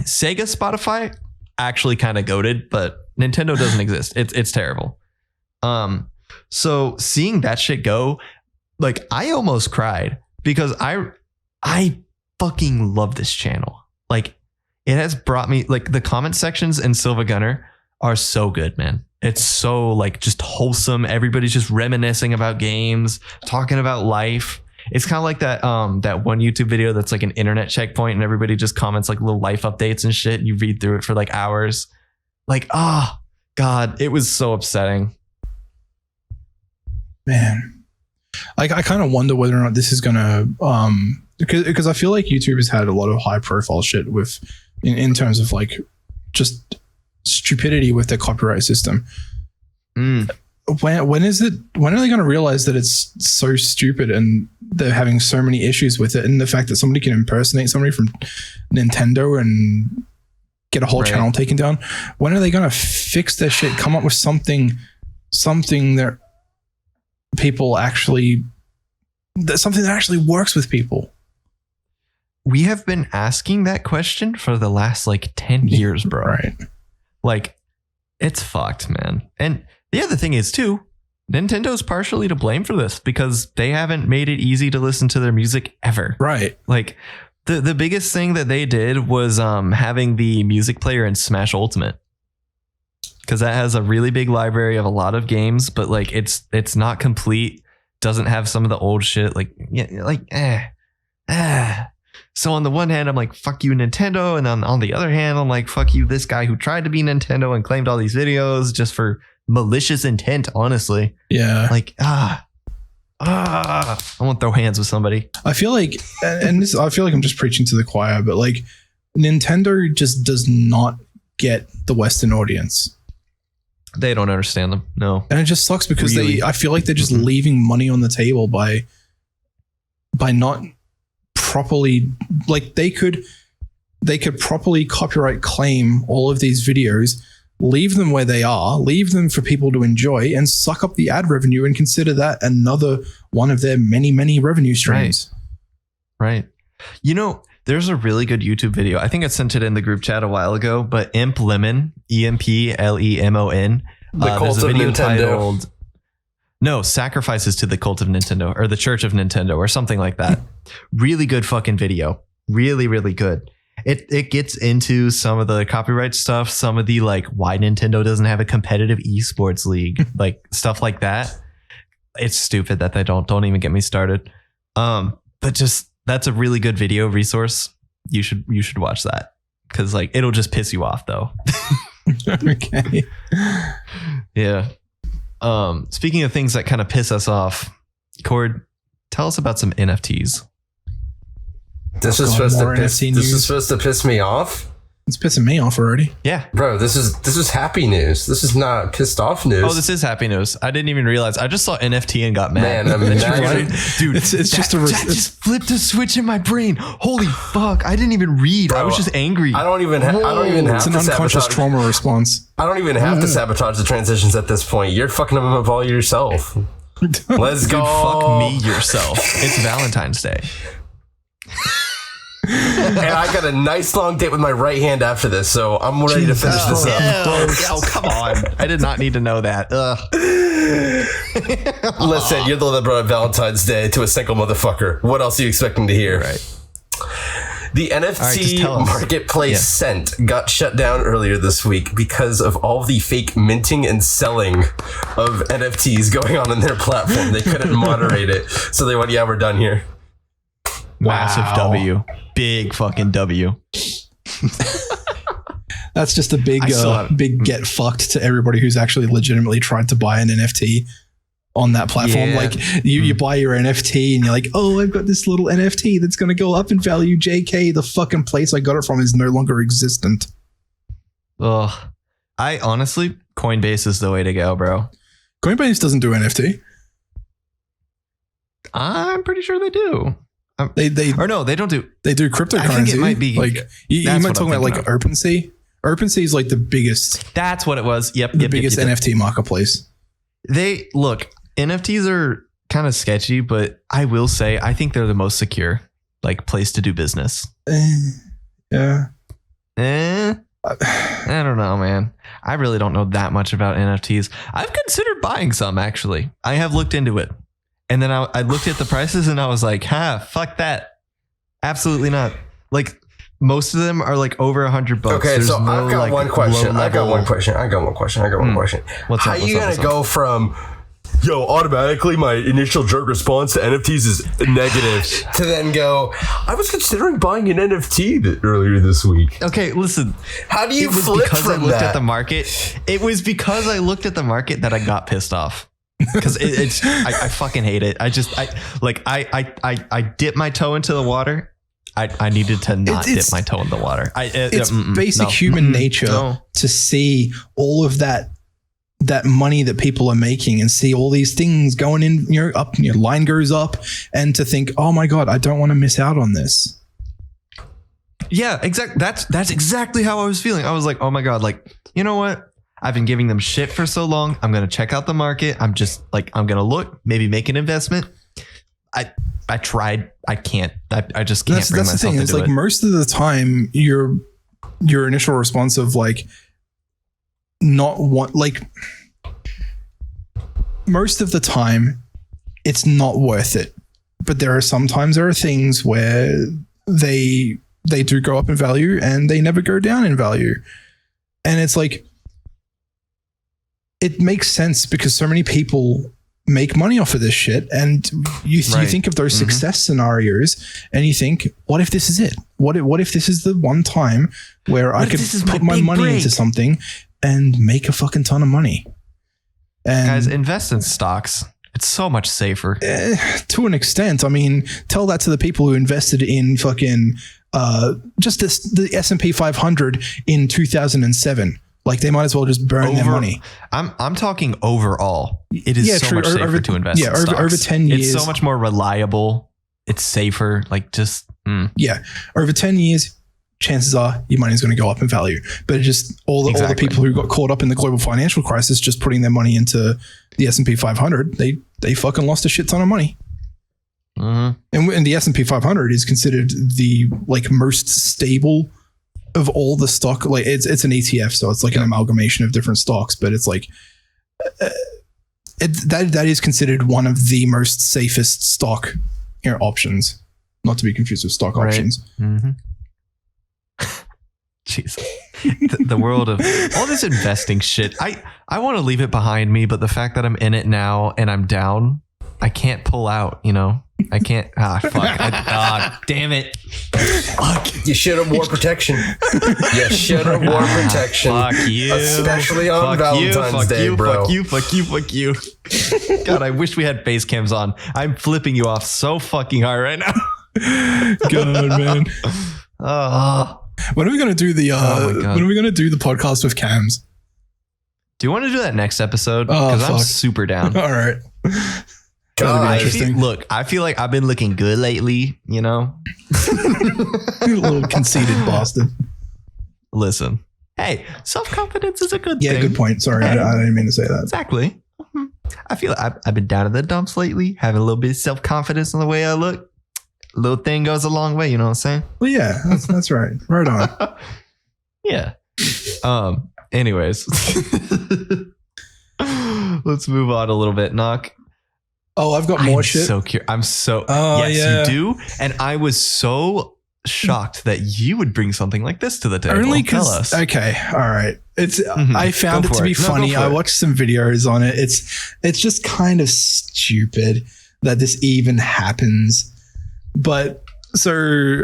Sega Spotify actually kind of goated, but Nintendo doesn't exist. It's terrible. So seeing that shit go, like I almost cried because I fucking love this channel. Like it has brought me like the comment sections in Silva Gunner are so good, man. It's so like just wholesome. Everybody's just reminiscing about games, talking about life. It's kind of like that one YouTube video that's like an internet checkpoint and everybody just comments like little life updates and shit. You read through it for like hours. Like, God, it was so upsetting. Man, I kind of wonder whether or not this is going to because I feel like YouTube has had a lot of high profile shit with in terms of like just stupidity with their copyright system. when is it? When are they going to realize that it's so stupid and they're having so many issues with it? And the fact that somebody can impersonate somebody from Nintendo and get a whole channel taken down. When are they going to fix their shit? Come up with something that people actually, something that actually works with people. We have been asking that question for the last like 10 years, bro. Right. Like, it's fucked, man. And the other thing is too, Nintendo's partially to blame for this because they haven't made it easy to listen to their music ever. Right. Like the biggest thing that they did was having the music player in Smash Ultimate. Because that has a really big library of a lot of games, but like it's not complete. Doesn't have some of the old shit. So on the one hand, I'm like, fuck you, Nintendo. And on the other hand, I'm like, fuck you, this guy who tried to be Nintendo and claimed all these videos just for malicious intent, honestly. Yeah. Like, I want to throw hands with somebody. I feel like, and this, I feel like I'm just preaching to the choir, but like Nintendo just does not get the Western audience. They don't understand them. No. And it just sucks because Really? I feel like they're just leaving money on the table by not properly, like they could properly copyright claim all of these videos, leave them where they are, leave them for people to enjoy and suck up the ad revenue and consider that another one of their many, many revenue streams. Right. You know, there's a really good YouTube video. I think I sent it in the group chat a while ago, but Imp Lemon, EMPLEMON. The Cult there's a of video Nintendo. titled No, Sacrifices to the Cult of Nintendo or the Church of Nintendo or something like that. Really good fucking video. Really, really good. It gets into some of the copyright stuff, some of the like why Nintendo doesn't have a competitive esports league, like stuff like that. It's stupid that they don't even get me started. But just that's a really good video resource. You should watch that because like it'll just piss you off though. Okay. Yeah. Speaking of things that kind of piss us off, Cord, tell us about some NFTs. This is supposed to piss me off. It's pissing me off already. Yeah. Bro, this is happy news. This is not pissed off news. Oh, this is happy news. I didn't even realize. I just saw NFT and got mad. Man, I'm mad. Dude, It's just that just flipped a switch in my brain. Holy fuck. I didn't even read. Bro, I was just angry. I don't even have It's an to unconscious sabotage. trauma response. I don't even have to sabotage the transitions at this point. You're fucking them up all yourself. Let's Dude, go. fuck me yourself. It's Valentine's Day. And I got a nice long date with my right hand after this, so I'm ready to finish this up. Oh, come on. I did not need to know that. Ugh. Listen, you're the one that brought up Valentine's Day to a single motherfucker. What else are you expecting to hear? Right. The All right, just NFT tell us. marketplace Scent got shut down earlier this week because of all the fake minting and selling of NFTs going on in their platform. They couldn't moderate it. So they went, yeah, we're done here. Massive Wow. W. Big fucking W. That's just a big, I saw it. big get fucked to everybody who's actually legitimately tried to buy an NFT on that platform. Yeah. Like you buy your NFT and you're like, oh, I've got this little NFT that's going to go up in value. JK, the fucking place I got it from is no longer existent. Ugh. I honestly, Coinbase is the way to go, bro. Coinbase doesn't do NFT. I'm pretty sure they do. They Or no, they don't do. They do cryptocurrency. I think it might be- like you that's might what talk I'm about like thinking OpenSea. OpenSea is like the biggest That's what it was. Yep. the biggest NFT marketplace. They look, NFTs are kind of sketchy, but I will say I think they're the most secure like place to do business. Yeah. I don't know, man. I really don't know that much about NFTs. I've considered buying some, actually. I have looked into it. And then I looked at the prices and I was like, fuck that. Absolutely not. Like, most of them are like over $100. Okay, There's so no, I've got like, one question. I got low-level- one question. What's How up, are you what's gonna up? go from automatically my initial jerk response to NFTs is negative to then go, I was considering buying an NFT earlier this week. Okay, listen. How do you It was flip because I from looked that? at the market. It was because I looked at the market that I got pissed off. Because I fucking hate it. I dip my toe into the water. I needed to not dip my toe in the water. It's basic human nature to see all of that that money that people are making and see all these things going in, up, your line goes up, and to think, oh my God, I don't want to miss out on this. Yeah, exactly. That's exactly how I was feeling. I was like, oh my God, like, you know what? I've been giving them shit for so long. I'm going to check out the market. I'm just like, I'm going to look, maybe make an investment. I tried. I can't. I just can't bring myself to do it. That's the thing. It's like most of the time your initial response of like, not want, like, most of the time it's not worth it, but there are things where they do go up in value and they never go down in value, and it's like, it makes sense because so many people make money off of this shit, and you think of those success scenarios and you think, what if this is it? What if this is the one time where I could put my money into something and make a fucking ton of money? And guys, invest in stocks. It's so much safer. To an extent. I mean, tell that to the people who invested in fucking the S&P 500 in 2007. Like, they might as well just burn their money. I'm talking overall. It is so much safer to invest in stocks. Over 10 years. It's so much more reliable. It's safer. Like, just yeah, over 10 years, chances are your money is going to go up in value. But it's just all the people who got caught up in the global financial crisis just putting their money into the S&P 500, they fucking lost a shit ton of money. And the S&P 500 is considered the like most stable of all the stock. Like, it's an ETF, so it's like an amalgamation of different stocks, but it's like that is considered one of the most safest stock options, not to be confused with stock options. Jesus, the world of all this investing shit. I want to leave it behind me, but the fact that I'm in it now and I'm down, I can't pull out. I can't. Fuck. Damn it. Fuck. You should have wore protection. You should have wore protection. Fuck you. Especially on Valentine's Day, bro. Fuck you. God, I wish we had face cams on. I'm flipping you off so fucking hard right now. God, man. When are we gonna do the when are we gonna do the podcast with cams? Do you want to do that next episode? Because I'm super down. All right. Interesting. Look, I feel like I've been looking good lately, You little conceited bastard. Listen. Hey, self-confidence is a good thing. Yeah, good point. Sorry, I didn't mean to say that. Exactly. I feel like I've been down in the dumps lately, having a little bit of self-confidence in the way I look. A little thing goes a long way, you know what I'm saying? Well, yeah, that's right. Right on. Yeah. Anyways. Let's move on a little bit, Noc. Oh, I've got more shit. I'm so yes, you do. And I was so shocked that you would bring something like this to the table. Only because, okay, all right. I found it to be funny. I watched some videos on it. It's just kind of stupid that this even happens. But so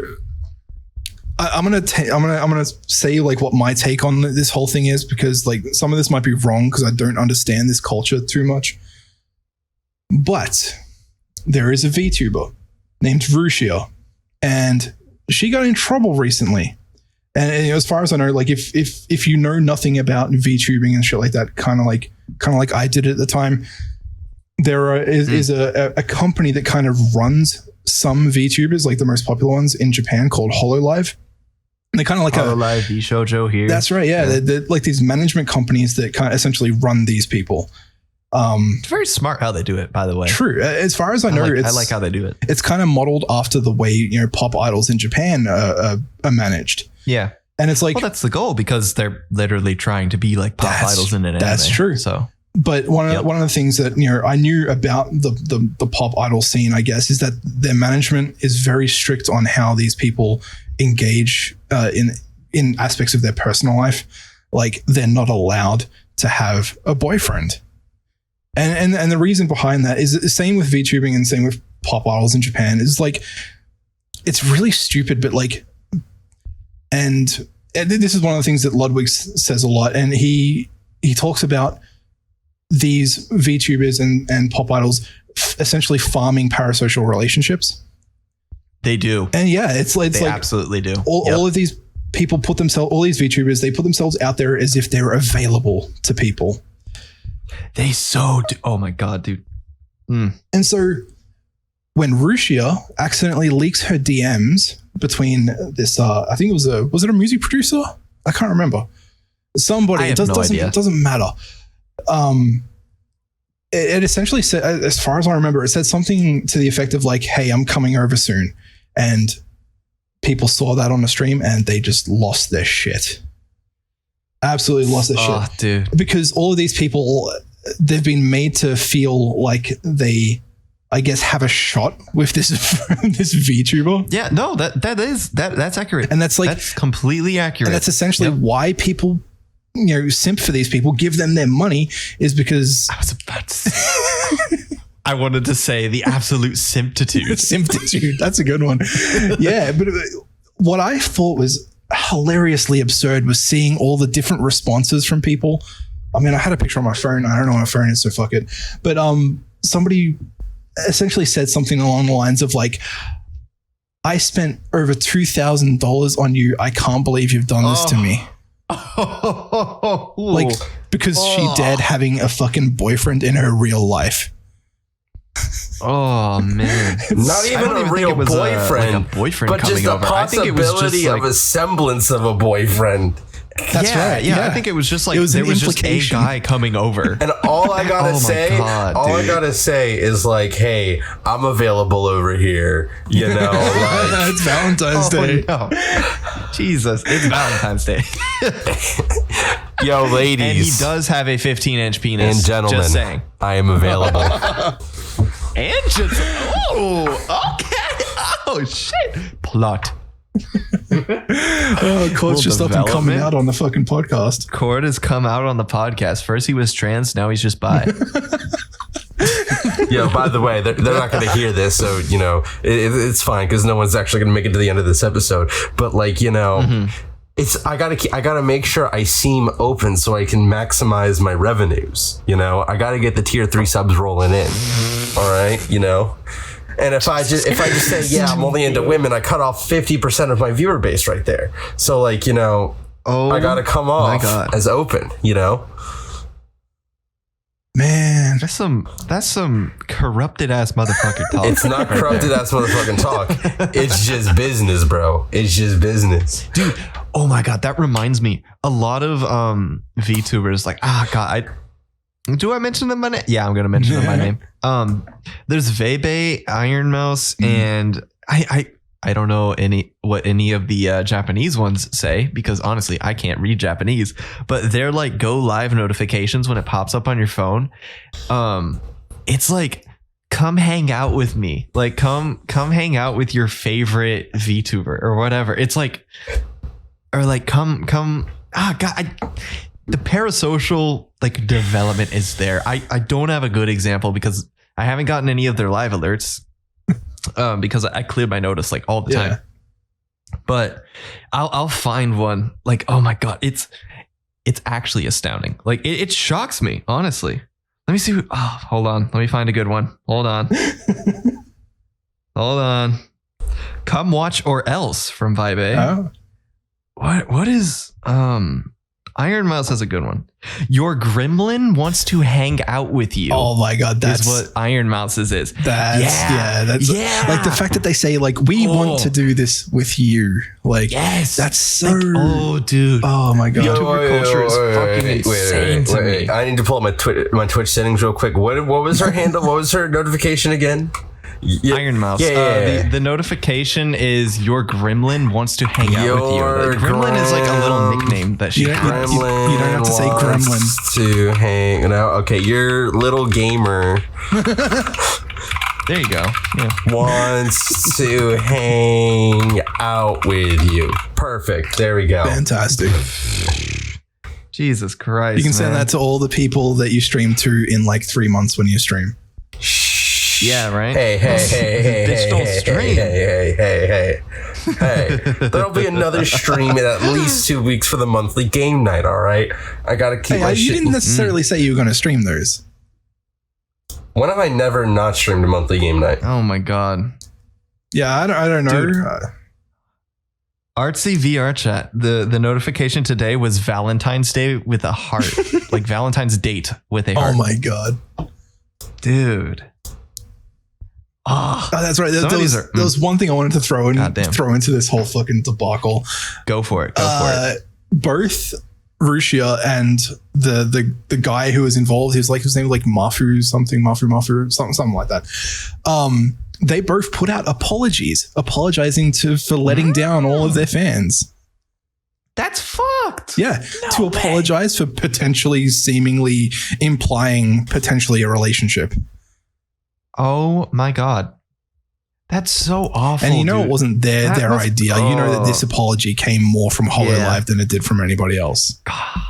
I'm gonna say like what my take on this whole thing is, because like some of this might be wrong because I don't understand this culture too much. But there is a VTuber named Rushia, and she got in trouble recently. And as far as I know, like if you know nothing about VTubing and shit like that, kind of like I did at the time, there is a company that kind of runs some VTubers, like the most popular ones in Japan, called HoloLive. And they kind of like HoloLive, VShoujo here. That's right. Yeah. They're like these management companies that kind of essentially run these people. It's very smart how they do it, by the way. True. As far as I know, I like how they do it. It's kind of modeled after the way, pop idols in Japan are managed. Yeah. And it's like, well, that's the goal, because they're literally trying to be like pop idols in an anime. That's true. So, but one of the things that I knew about the pop idol scene, I guess, is that their management is very strict on how these people engage in aspects of their personal life. Like, they're not allowed to have a boyfriend. And the reason behind that is the same with VTubing and same with pop idols in Japan. Is like, it's really stupid, but like, and this is one of the things that Ludwig says a lot, and he talks about these VTubers and pop idols essentially farming parasocial relationships. They do. And yeah, it's they like absolutely do. All of these people all these VTubers, they put themselves out there as if they're available to people. They so do. Oh my god, dude. Mm. And so when Rushia accidentally leaks her DMs between this, I think was it a music producer? I can't remember. Somebody. I have no idea. It doesn't matter. It essentially said, as far as I remember, it said something to the effect of like, "Hey, I'm coming over soon," and people saw that on the stream and they just lost their shit. Absolutely lost their shit, dude. Because all of these people, they've been made to feel like they, I guess, have a shot with this this VTuber. Yeah, no, that's accurate, And that's completely accurate. And that's essentially why people, simp for these people, give them their money, is because I was about to say, I wanted to say the absolute simptitude. Simptitude. That's a good one. Yeah, but what I thought was hilariously absurd was seeing all the different responses from people. I mean, I had a picture on my phone. I don't know what my phone is, so fuck it. But somebody essentially said something along the lines of like, "I spent over $2,000 on you. I can't believe you've done this to me." Like, because she dared having a fucking boyfriend in her real life. Oh man! Not even a real boyfriend, like a boyfriend but coming just a over. possibility of a semblance of a boyfriend. That's right. Yeah, I think it was just like It was there an was just a implication. guy coming over. And all I gotta Oh my say, God, I dude. gotta say is like, "Hey, I'm available over here." You know, like, It's Valentine's Day. No. Jesus, it's Valentine's Day. yo, ladies And he does have a 15-inch penis. and gentlemen, Just saying. I am available. And just okay. Oh shit. Plot. Court's just up and coming development. out on the fucking podcast. Cord has come out on the podcast. First he was trans, now he's just bi. Yo, by the way, they're not going to hear this, so it's fine because no one's actually going to make it to the end of this episode. But like, it's I gotta make sure I seem open so I can maximize my revenues. I gotta get the tier 3 subs rolling in. All right, And if I just say, yeah, I'm only into women, I cut off 50% of my viewer base right there. So like, I gotta come off as open, Man, That's some corrupted ass motherfucker talk. It's not corrupted ass motherfucking talk. It's just business, bro. It's just business. Dude, oh my god, that reminds me. A lot of VTubers like, do I mention them by name? Yeah, I'm gonna mention them by name. There's Vebe, Iron Mouse, and I don't know what any of the Japanese ones say, because honestly I can't read Japanese, but they're like go live notifications when it pops up on your phone. It's like, come hang out with me, like come hang out with your favorite VTuber or whatever. It's like, or like come the parasocial like development is there. I don't have a good example because I haven't gotten any of their live alerts because I cleared my notice like all the time. But I'll find one like, oh my god, it's actually astounding. Like it shocks me, honestly. Let me see. Hold on. Let me find a good one. Hold on. Hold on. Come watch or else from Vibe. oh. What is Iron Mouse has a good one. Your gremlin wants to hang out with you. Oh my god, that's what Iron Mouse's is. That's like the fact that they say like, we want to do this with you. Like, yes, that's so. Like, dude. Oh my god. YouTuber culture is fucking insane to me. I need to pull up my Twitch settings real quick. What was her handle? What was her notification again? Iron Mouse. The notification is your gremlin wants to hang out with you. Like, gremlin is like a little nickname that she You has. don't have to say gremlin. To hang out. Okay, your little gamer There you go. Yeah. wants to hang out with you. Perfect. There we go. Fantastic. Jesus Christ. You can send that to all the people that you stream to in like 3 months when you stream. Yeah, right? Hey, Bitch, don't stream. Hey. There'll be another stream in at least 2 weeks for the monthly game night, all right? I gotta keep my You shit. didn't necessarily say you were going to stream those. When have I never not streamed a monthly game night? Oh my god. Yeah, I don't know. Dude. Artsy VR chat. The notification today was Valentine's Day with a heart, like Valentine's date with a heart. Oh my god, dude. Oh, that's right. There was one thing I wanted to throw into this whole fucking debacle. Go for it. Go for it. Both Rushia and the guy who was involved, his name was like Mafu, something like that. They both put out apologizing for letting down all of their fans. That's fucked. Yeah, to apologize for potentially, seemingly implying potentially a relationship. Oh my god, that's so awful. And it wasn't their idea. You know that this apology came more from Hololive than it did from anybody else. God,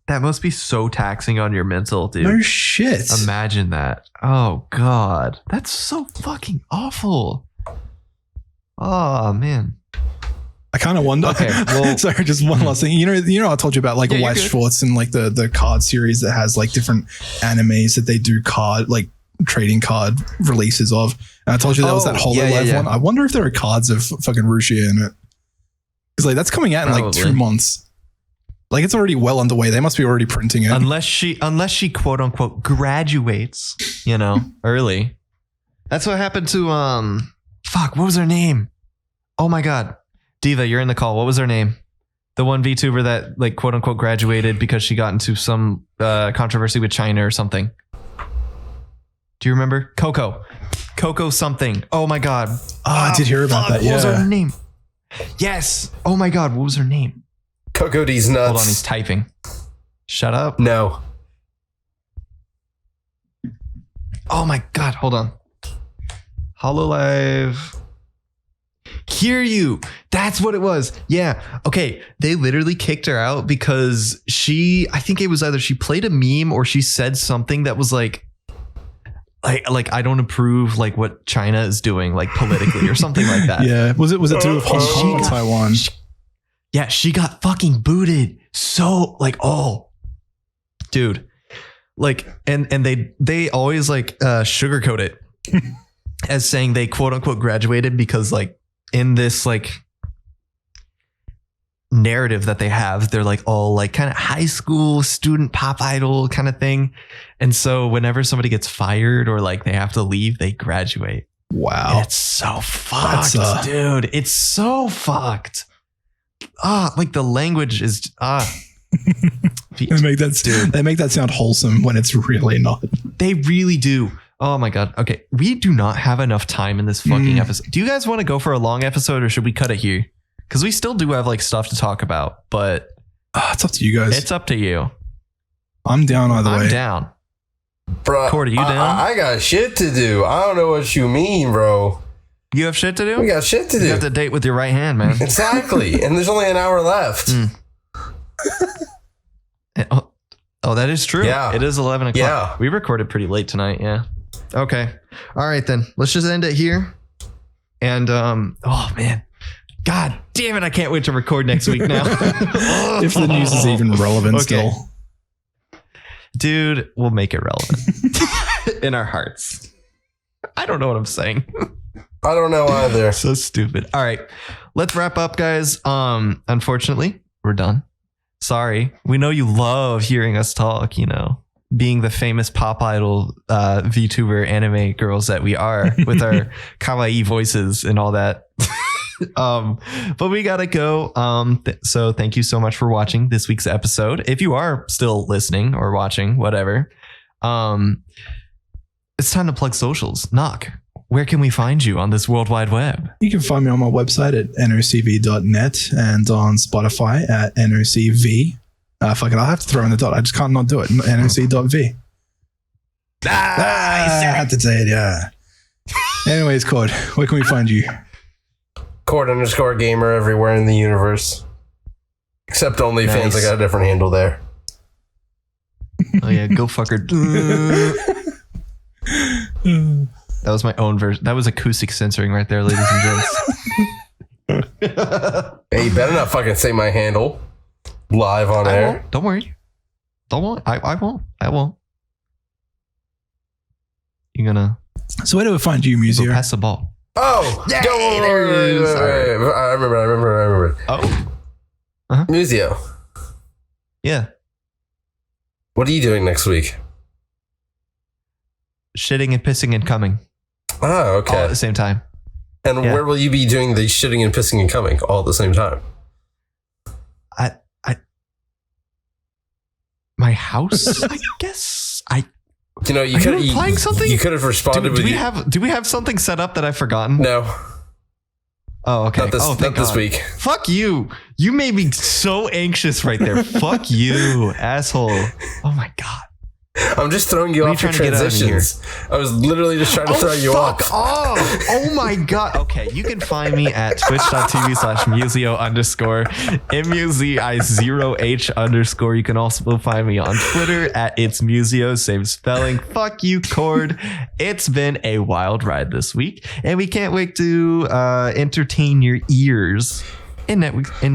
that must be so taxing on your mental, dude. No shit. Imagine that. Oh god, that's so fucking awful. Oh man. I kind of wonder. Okay, well, sorry, just one last thing. You know, I told you about like White Schwartz and like the card series that has like different animes that they do trading card releases of. And I told you that was that Hololive one. I wonder if there are cards of fucking Rushia in it. Because like that's coming out in like 2 months. Like it's already well underway. They must be already printing it. Unless she quote unquote graduates, early. That's what happened to what was her name? Oh my god. Diva, you're in the call. What was her name? The one VTuber that like quote unquote graduated because she got into some controversy with China or something. Do you remember? Coco something. Oh my god. I did hear about that. Yeah. What was her name? Yes. Oh my god. What was her name? Coco D's nuts. Hold on, he's typing. Shut up. No. Oh my god. Hold on. Hololive. Hear you. That's what it was. Yeah. Okay. They literally kicked her out because I think it was either she played a meme or she said something that was like I don't approve like what China is doing like politically or something like that. Yeah. Was it to do with Hong Kong or Taiwan? She got fucking booted. So like, dude, like, and they always like sugarcoat it as saying they quote unquote graduated because like in this like narrative that they have, they're like all like kind of high school student pop idol kind of thing. And so whenever somebody gets fired or like they have to leave, they graduate. Wow. And it's so fucked, dude. It's so fucked. Like the language is they make that sound wholesome when it's really not. They really do. Oh my god. Okay, we do not have enough time in this fucking episode. Do you guys want to go for a long episode or should we cut it here? Because we still do have like stuff to talk about, but it's up to you guys. It's up to you. I'm down either way. I'm down. Bro, Cordy, you down? I got shit to do. I don't know what you mean, bro. You have shit to do? We got shit to do. You have to date with your right hand, man. Exactly. And there's only an hour left. Oh, that is true. Yeah. It is 11 o'clock. Yeah. We recorded pretty late tonight. Yeah. Okay. All right, then. Let's just end it here. And, oh, man. God damn it. I can't wait to record next week now. If the news is even relevant still. Dude, we'll make it relevant in our hearts. I don't know what I'm saying. I don't know either. So stupid. All right. Let's wrap up, guys. Unfortunately, we're done. Sorry. We know you love hearing us talk, being the famous pop idol VTuber anime girls that we are with our kawaii voices and all that. But we gotta go. So thank you so much for watching this week's episode. If you are still listening or watching, whatever, it's time to plug socials. Noc, where can we find you on this World Wide Web? You can find me on my website at nocv.net and on Spotify at nocv. Fuck it, I'll have to throw in the dot. I just can't not do it. noc.v. I had to say it, yeah. Anyways, Cord, where can we find you? Cord_gamer everywhere in the universe. Except OnlyFans, nice. I got a different handle there. Oh yeah, go fucker. That was my own version. That was acoustic censoring right there, ladies and gents. Hey, you better not fucking say my handle live on air. Won't. Don't worry. Don't worry. I won't. I won't. You're gonna. So where do we find you, Museo? Pass the ball. Oh, yeah, I remember. Musio, Yeah. what are you doing next week? Shitting and pissing and coming Oh, all at okay. the same time. And yeah. where will you be doing the shitting and pissing and coming all at the same time? My house, I guess. You know, you Are could you implying something? You could have responded with do we have something set up that I've forgotten? No, Oh, okay. not this. oh, Not thank this God. week. Fuck you. You made me so anxious right there. Fuck you, asshole. Oh my God. I'm just throwing you What are off you your trying to get out of here? transitions. I was literally just trying to throw you fuck off. off. Oh my God. Okay. You can find me at twitch.tv/musio_. MUZI0H_. You can also find me on Twitter at It's Musio, same spelling. Fuck you, Cord. It's been a wild ride this week, and we can't wait to entertain your ears in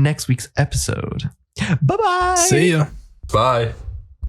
next week's episode. Bye bye. See ya. Bye.